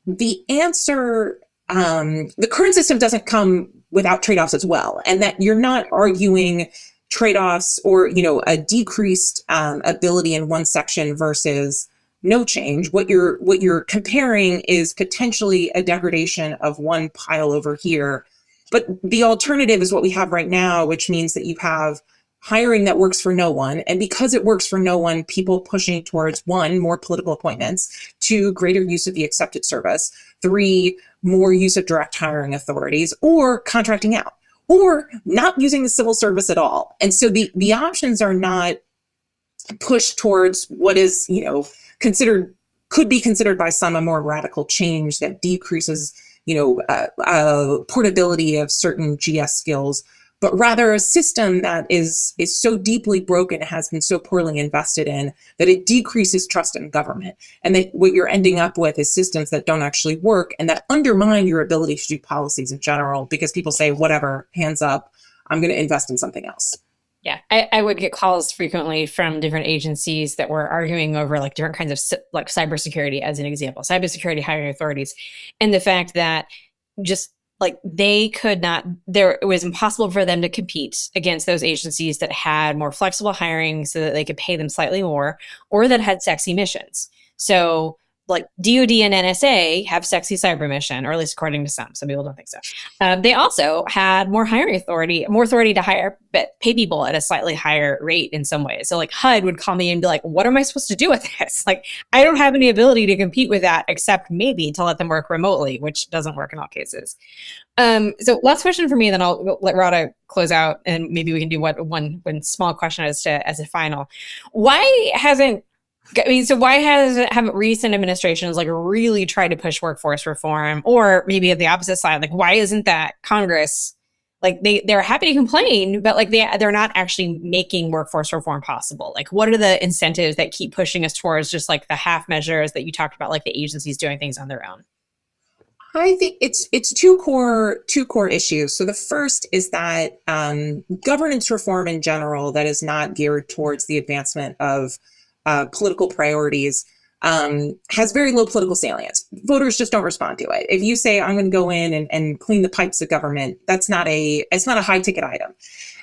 the answer, the current system doesn't come without trade-offs as well, and that you're not arguing trade-offs or a decreased ability in one section versus no change. What you're comparing is potentially a degradation of one pile over here. But the alternative is what we have right now, which means that you have hiring that works for no one. And because it works for no one, people pushing towards 1, more political appointments, 2, greater use of the accepted service, 3, more use of direct hiring authorities, or contracting out, or not using the civil service at all. And so the options are not pushed towards what is, could be considered by some a more radical change that decreases, portability of certain GS skills, but rather a system that is so deeply broken, has been so poorly invested in, that it decreases trust in government. And that what you're ending up with is systems that don't actually work and that undermine your ability to do policies in general, because people say, whatever, hands up, I'm going to invest in something else. Yeah, I would get calls frequently from different agencies that were arguing over like different kinds of like cybersecurity, as an example, cybersecurity hiring authorities, and the fact that just like it was impossible for them to compete against those agencies that had more flexible hiring so that they could pay them slightly more, or that had sexy missions. So like DOD and NSA have sexy cyber mission, or at least according to some people don't think so. They also had more hiring authority, more authority to hire, but pay people at a slightly higher rate in some ways. So like HUD would call me and be like, what am I supposed to do with this? Like, I don't have any ability to compete with that, except maybe to let them work remotely, which doesn't work in all cases. So last question for me, then I'll let Radha close out, and maybe we can do one small question as a final. Why haven't recent administrations like really tried to push workforce reform? Or maybe at the opposite side, like why isn't that Congress, like they're happy to complain, but like they're not actually making workforce reform possible? Like what are the incentives that keep pushing us towards just like the half measures that you talked about, like the agencies doing things on their own? I think it's two core issues. So the first is that governance reform in general that is not geared towards the advancement of political priorities has very low political salience. Voters just don't respond to it. If you say, I'm going to go in and clean the pipes of government, it's not a high ticket item.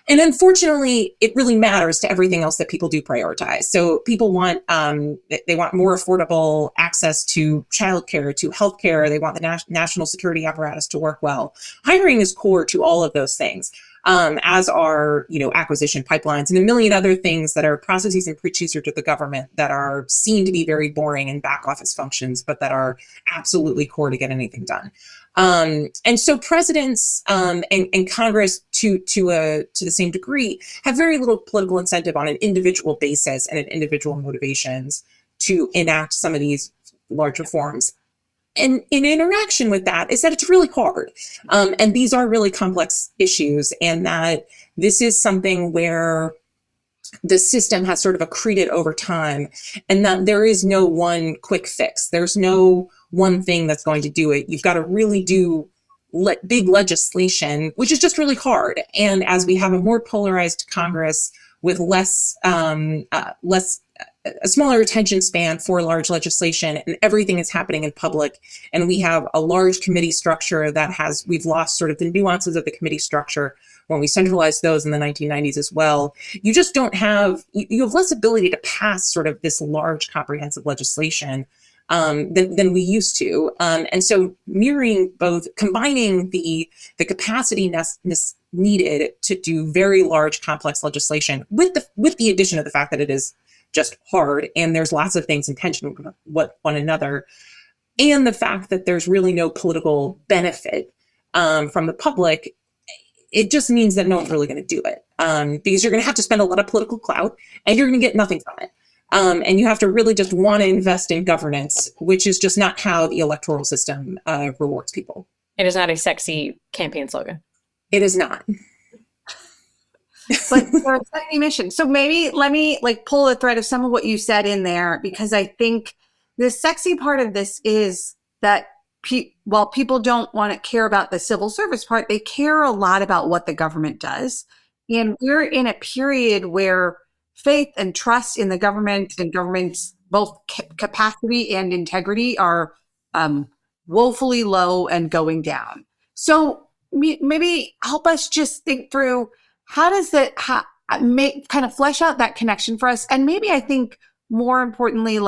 And unfortunately, it really matters to everything else that people do prioritize. So people want, they want more affordable access to childcare, to healthcare. They want the national security apparatus to work well. Hiring is core to all of those things, as are, acquisition pipelines and a million other things that are processes and procedures to the government that are seen to be very boring and back office functions, but that are absolutely core to get anything done. And so presidents and Congress, to the same degree, have very little political incentive on an individual basis and an individual motivations to enact some of these large reforms. And in interaction with that is that it's really hard. And these are really complex issues, and that this is something where the system has sort of accreted over time, and that there is no one quick fix. There's no one thing that's going to do it. You've got to really do big legislation, which is just really hard. And as we have a more polarized Congress with a smaller attention span for large legislation, and everything is happening in public, and we have a large committee structure we've lost sort of the nuances of the committee structure when we centralized those in the 1990s as well. You just don't have, you have less ability to pass sort of this large comprehensive legislation than we used to. And so combining the capacity needed to do very large complex legislation with the addition of the fact that it is just hard, and there's lots of things in tension with one another, and the fact that there's really no political benefit from the public, it just means that no one's really going to do it, because you're going to have to spend a lot of political clout, and you're going to get nothing from it. And you have to really just want to invest in governance, which is just not how the electoral system rewards people.
It is not a sexy campaign slogan.
It is not.
But they're a tiny mission. So maybe let me pull a thread of some of what you said in there, because I think the sexy part of this is that while people don't want to care about the civil service part, they care a lot about what the government does. And we're in a period where faith and trust in the government and government's both capacity and integrity are woefully low and going down. So maybe help us just think through, how does that kind of flesh out that connection for us? And maybe I think more importantly,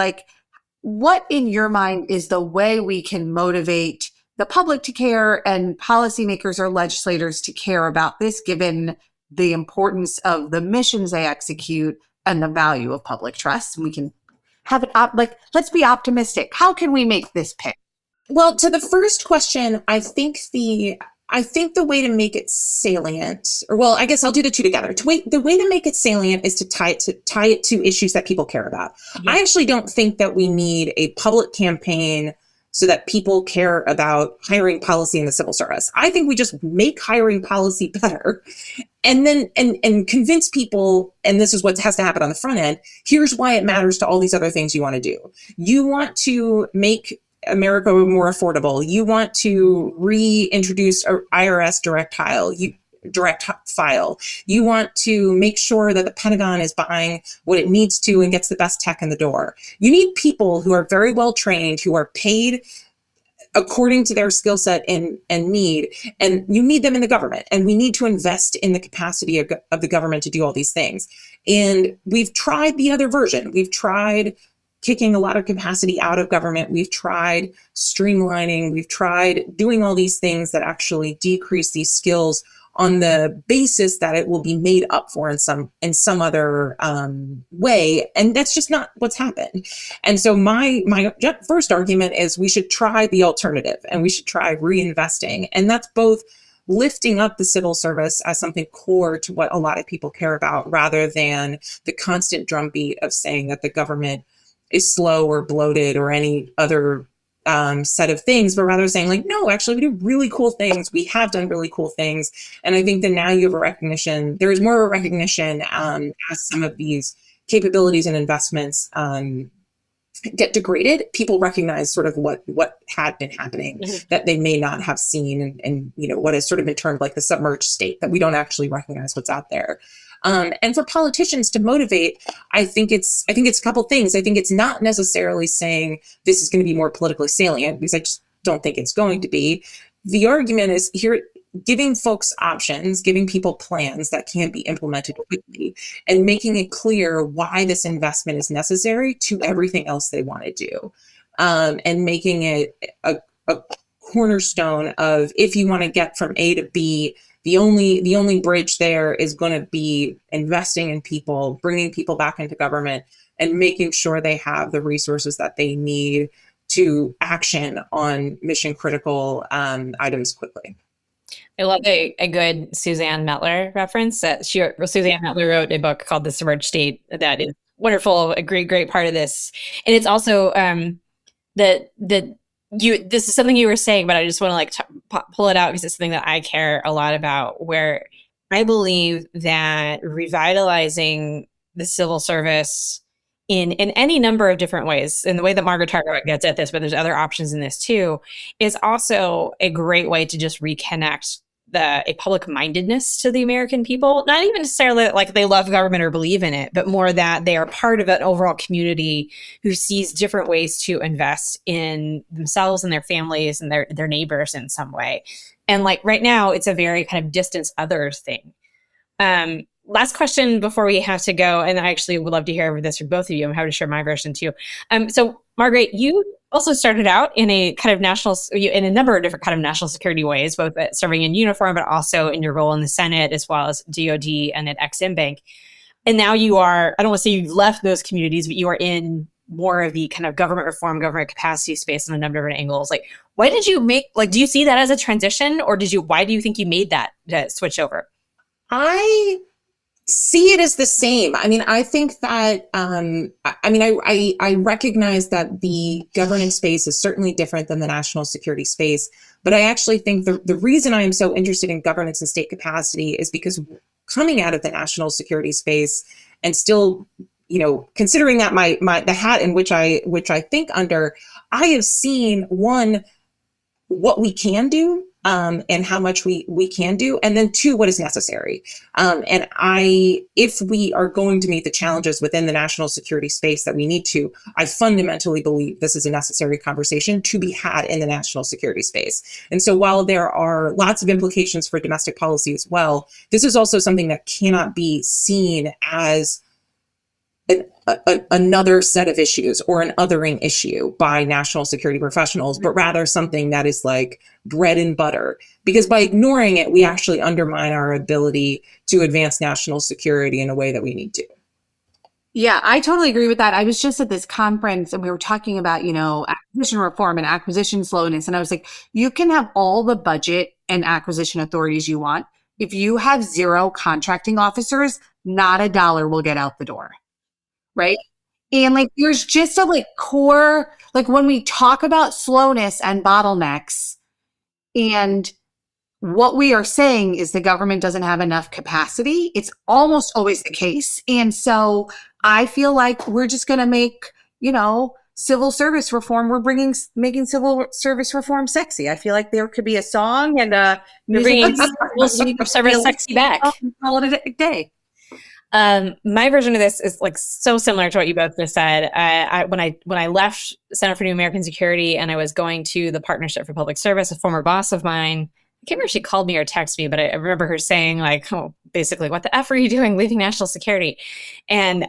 what in your mind is the way we can motivate the public to care and policymakers or legislators to care about this, given the importance of the missions they execute and the value of public trust? And we can have it let's be optimistic. How can we make this pick?
Well, to the first question, I think the way to make it salient, I guess I'll do the two together. The way to make it salient is to tie it to issues that people care about. Mm-hmm. I actually don't think that we need a public campaign so that people care about hiring policy in the civil service. I think we just make hiring policy better, and then and convince people, and this is what has to happen on the front end, here's why it matters to all these other things you want to do. You want to make America more affordable. You want to reintroduce IRS direct file. You want to make sure that the Pentagon is buying what it needs to and gets the best tech in the door. You need people who are very well trained, who are paid according to their skill set and need, and you need them in the government. And we need to invest in the capacity of the government to do all these things. And we've tried the other version. We've tried kicking a lot of capacity out of government. We've tried streamlining. We've tried doing all these things that actually decrease these skills on the basis that it will be made up for in some other way. And that's just not what's happened. And so my first argument is we should try the alternative, and we should try reinvesting. And that's both lifting up the civil service as something core to what a lot of people care about, rather than the constant drumbeat of saying that the government is slow or bloated or any other set of things, but rather saying no, actually we do really cool things. We have done really cool things. And I think that now you have a recognition, there is more of a recognition as some of these capabilities and investments get degraded. People recognize sort of what had been happening, mm-hmm. that they may not have seen, and what has sort of been termed the submerged state, that we don't actually recognize what's out there. And for politicians to motivate, I think it's a couple things. I think it's not necessarily saying this is going to be more politically salient, because I just don't think it's going to be. The argument is here, giving folks options, giving people plans that can be implemented quickly, and making it clear why this investment is necessary to everything else they want to do, and making it a cornerstone of, if you want to get from A to B, the only bridge there is going to be investing in people, bringing people back into government, and making sure they have the resources that they need to action on mission critical items quickly.
I love a good Suzanne Mettler reference. Suzanne Mettler wrote a book called The Submerged State that is wonderful, a great part of this. And it's also this is something you were saying, but I just want to pull it out because it's something that I care a lot about, where I believe that revitalizing the civil service in any number of different ways, in the way that Margaret Target gets at this, but there's other options in this too, is also a great way to just reconnect a public mindedness to the American people. Not even necessarily like they love government or believe in it, but more that they are part of an overall community who sees different ways to invest in themselves and their families and their neighbors in some way. And like right now, it's a very kind of distance others thing. Last question before we have to go, and I actually would love to hear this from both of you. I'm happy to share my version too. So Margaret, you also started out in a kind of in a number of different kind of national security ways, both serving in uniform, but also in your role in the Senate, as well as DOD and at Ex-Im Bank. And now you are, I don't want to say you left those communities, but you are in more of the kind of government reform, government capacity space in a number of different angles. Like, why did you do you see that as a transition, or why do you think you made that switch over?
I see it as the same. I mean, I think that, I recognize that the governance space is certainly different than the national security space, but I actually think the reason I am so interested in governance and state capacity is because coming out of the national security space and still, considering that the hat in which I think under, I have seen what we can do, and how much we can do, and then two, what is necessary. If we are going to meet the challenges within the national security space that we need to, I fundamentally believe this is a necessary conversation to be had in the national security space. And so while there are lots of implications for domestic policy as well, this is also something that cannot be seen as another set of issues or an othering issue by national security professionals, but rather something that is like bread and butter. Because by ignoring it, we actually undermine our ability to advance national security in a way that we need to.
Yeah, I totally agree with that. I was just at this conference and we were talking about, acquisition reform and acquisition slowness. And I was like, you can have all the budget and acquisition authorities you want. If you have zero contracting officers, not a dollar will get out the door. Right. And there's just a core, when we talk about slowness and bottlenecks, and what we are saying is the government doesn't have enough capacity. It's almost always the case. And so I feel like we're just going to make, civil service reform. We're making civil service reform sexy. I feel like there could be a song and
bringing civil service sexy back.
Call it a day.
My version of this is so similar to what you both just said. When I left Center for New American Security and I was going to the Partnership for Public Service, a former boss of mine, I can't remember if she called me or texted me, but I remember her saying basically, what the F are you doing leaving national security? And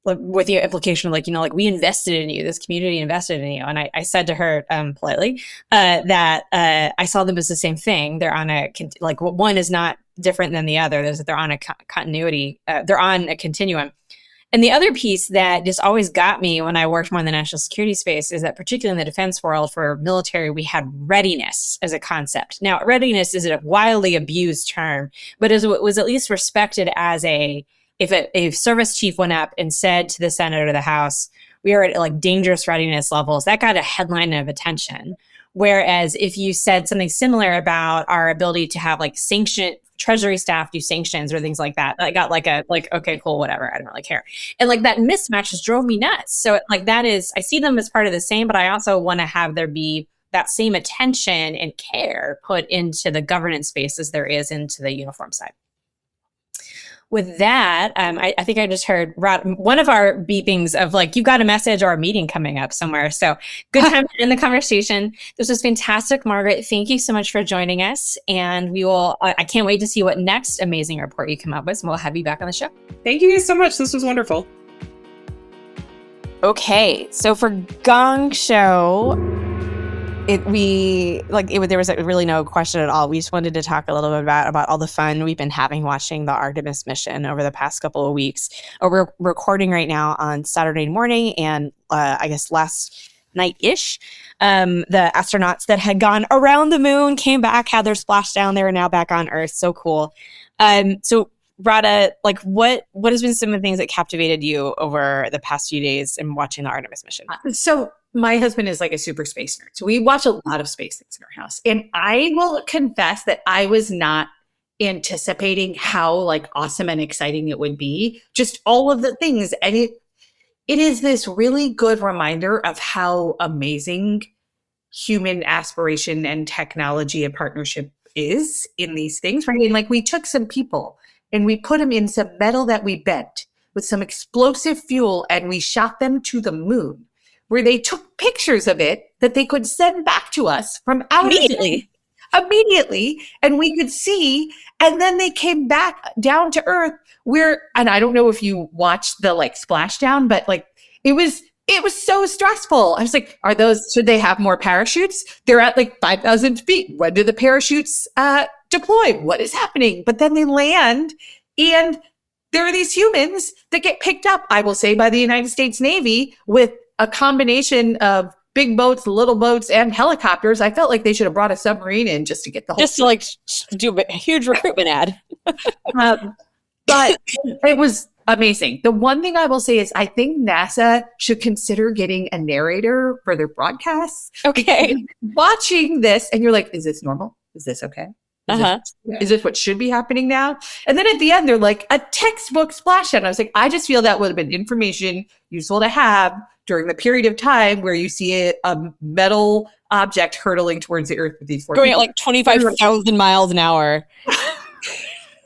with the implication of we invested in you, this community invested in you. And I said to her politely that I saw them as the same thing. They're on one is not different than the other. They're on a continuity. They're on a continuum. And the other piece that just always got me when I worked more in the national security space is that particularly in the defense world for military, we had readiness as a concept. Now, readiness is a wildly abused term, but it was at least respected as if a service chief went up and said to the Senate or the House, we are at dangerous readiness levels, that got a headline of attention. Whereas if you said something similar about our ability to have Treasury staff do sanctions or things like that, I got okay, cool, whatever, I don't really care. And that mismatch just drove me nuts. So that is, I see them as part of the same, but I also want to have there be that same attention and care put into the governance space as there is into the uniform side. with that, I think I just heard one of our beepings of like, you've got a message or a meeting coming up somewhere. So good time to end the conversation. This was fantastic, Margaret. Thank you so much for joining us. And I can't wait to see what next amazing report you come up with. And we'll have you back on the show.
Thank you guys so much. This was wonderful.
Okay. So for Gong Show, there was really no question at all. We just wanted to talk a little bit about all the fun we've been having watching the Artemis mission over the past couple of weeks. We're recording right now on Saturday morning, and I guess last night-ish, the astronauts that had gone around the moon came back, had their splashdown. They are now back on Earth. So cool. So Radha, like what has been some of the things that captivated you over the past few days in watching the Artemis mission?
So my husband is like a super space nerd. So we watch a lot of space things in our house. And I will confess that I was not anticipating how like awesome and exciting it would be. Just all of the things. And it is this really good reminder of how amazing human aspiration and technology and partnership is in these things, right? And like we took some people and we put them in some metal that we bent with some explosive fuel and we shot them to the moon, where they took pictures of it that they could send back to us from outer
Immediately.
And we could see, and then they came back down to Earth and I don't know if you watched the like splashdown, but like it was so stressful. I was like, should they have more parachutes? They're at like 5,000 feet. When do the parachutes deploy? What is happening? But then they land and there are these humans that get picked up, I will say, by the United States Navy with a combination of big boats, little boats, and helicopters. I felt like they should have brought a submarine in just to get the whole
just to like do a huge recruitment ad.
But it was amazing. The one thing I will say is I think NASA should consider getting a narrator for their broadcasts.
Okay.
Watching this and you're like, is this normal? Is this okay? Is this what should be happening now? And then at the end, they're like, a textbook splashdown. I was like, I just feel that would have been information useful to have during the period of time where you see a metal object hurtling towards the Earth with these four
going
people.
at like 25,000 miles an hour.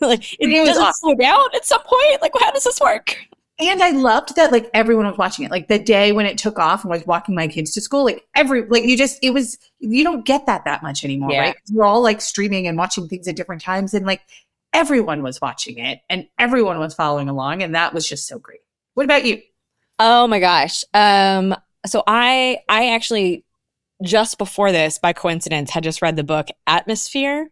Like, it doesn't
awesome.
slow down at some point. Like, how does this work?
And I loved that like everyone was watching it. Like the day when it took off and I was walking my kids to school, like you don't get that much anymore, right? We're all like streaming and watching things at different times, and like everyone was watching it and everyone was following along, and that was just so great. What about you?
Oh my gosh. So I actually just before this, by coincidence, had just read the book Atmosphere,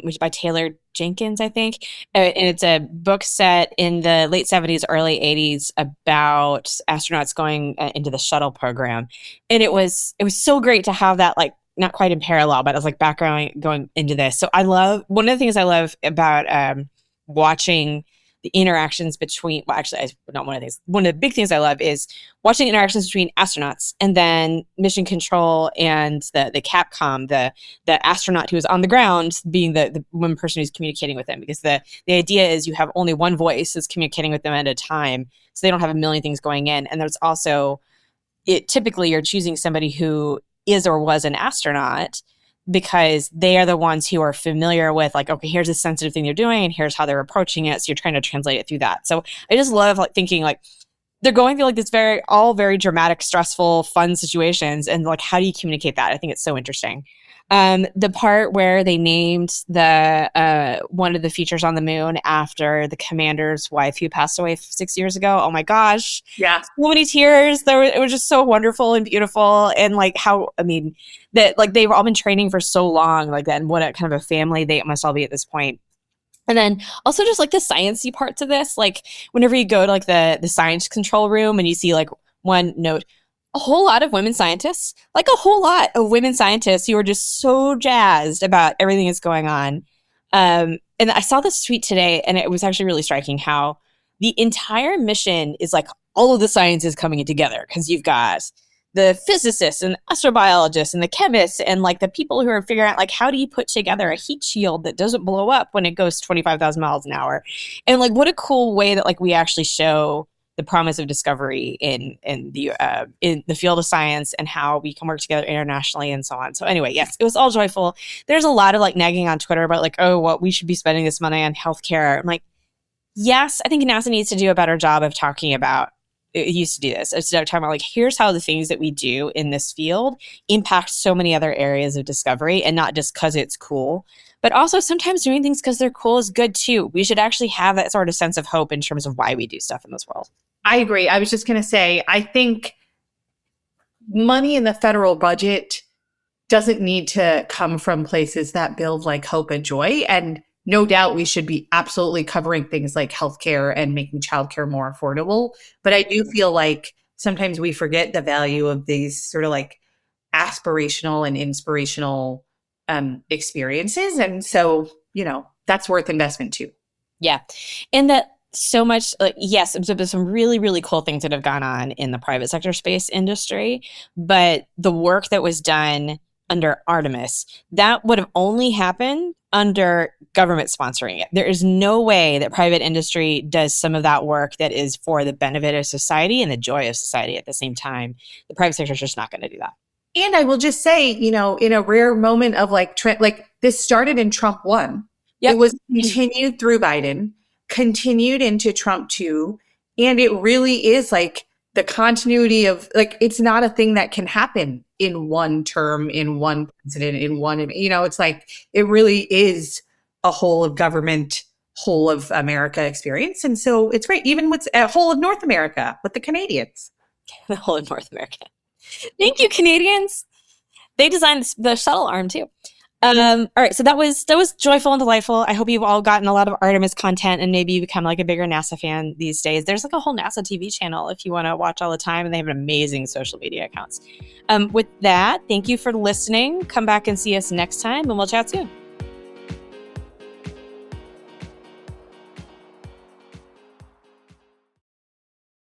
which by Taylor Jenkins, I think. And it's a book set in the late 70s, early 80s about astronauts going into the shuttle program. And it was so great to have that, like, not quite in parallel, but as like background going into this. So one of the things I love about watching the interactions between, well, actually, not one of the things. One of the big things I love is watching interactions between astronauts and then mission control and the Capcom, the astronaut who is on the ground being the one person who's communicating with them, because the idea is you have only one voice that's communicating with them at a time, so they don't have a million things going in. And there's also, typically you're choosing somebody who is or was an astronaut, because they are the ones who are familiar with, like, okay, here's a sensitive thing they're doing and here's how they're approaching it. So you're trying to translate it through that. So I just love like thinking like they're going through like this very dramatic, stressful, fun situations. And like, how do you communicate that? I think it's so interesting. The part where they named the one of the features on the moon after the commander's wife who passed away 6 years ago. Oh my gosh.
Yeah.
So many tears. It was just so wonderful and beautiful. And like that like they've all been training for so long, like that, and what a kind of a family they must all be at this point. And then also just like the sciencey parts of this, like whenever you go to like the science control room and you see like one note, a whole lot of women scientists, like a whole lot of women scientists who are just so jazzed about everything that's going on. And I saw this tweet today, and it was actually really striking how the entire mission is like all of the sciences coming in together, because you've got the physicists and astrobiologists and the chemists and like the people who are figuring out like, how do you put together a heat shield that doesn't blow up when it goes 25,000 miles an hour? And like, what a cool way that like we actually show the promise of discovery in the field of science and how we can work together internationally and so on. So anyway, yes, it was all joyful. There's a lot of like nagging on Twitter about like, oh, well, we should be spending this money on healthcare. I'm like, yes, I think NASA needs to do a better job of talking about, it used to do this, instead of talking about like, here's how the things that we do in this field impact so many other areas of discovery, and not just because it's cool. But also sometimes doing things because they're cool is good too. We should actually have that sort of sense of hope in terms of why we do stuff in this world.
I agree. I was just going to say, I think money in the federal budget doesn't need to come from places that build like hope and joy. And no doubt we should be absolutely covering things like healthcare and making childcare more affordable. But I do feel like sometimes we forget the value of these sort of like aspirational and inspirational experiences. And so, that's worth investment too.
Yeah. And that so much, yes, there's some really, really cool things that have gone on in the private sector space industry, but the work that was done under Artemis, that would have only happened under government sponsoring it. There is no way that private industry does some of that work that is for the benefit of society and the joy of society at the same time. The private sector is just not going to do that.
And I will just say, in a rare moment of like this started in Trump 1. Yep. It was continued through Biden, continued into Trump 2. And it really is like the continuity of like, it's not a thing that can happen in one term, in one president, in one, it's like, it really is a whole of government, whole of America experience. And so it's great. Even with a whole of North America with the Canadians.
The whole of North America. Thank you, Canadians. They designed the shuttle arm too. All right, so that was joyful and delightful. I hope you've all gotten a lot of Artemis content, and maybe you become like a bigger NASA fan these days. There's like a whole NASA TV channel if you want to watch all the time, and they have amazing social media accounts. With that, thank you for listening. Come back and see us next time, and we'll chat soon.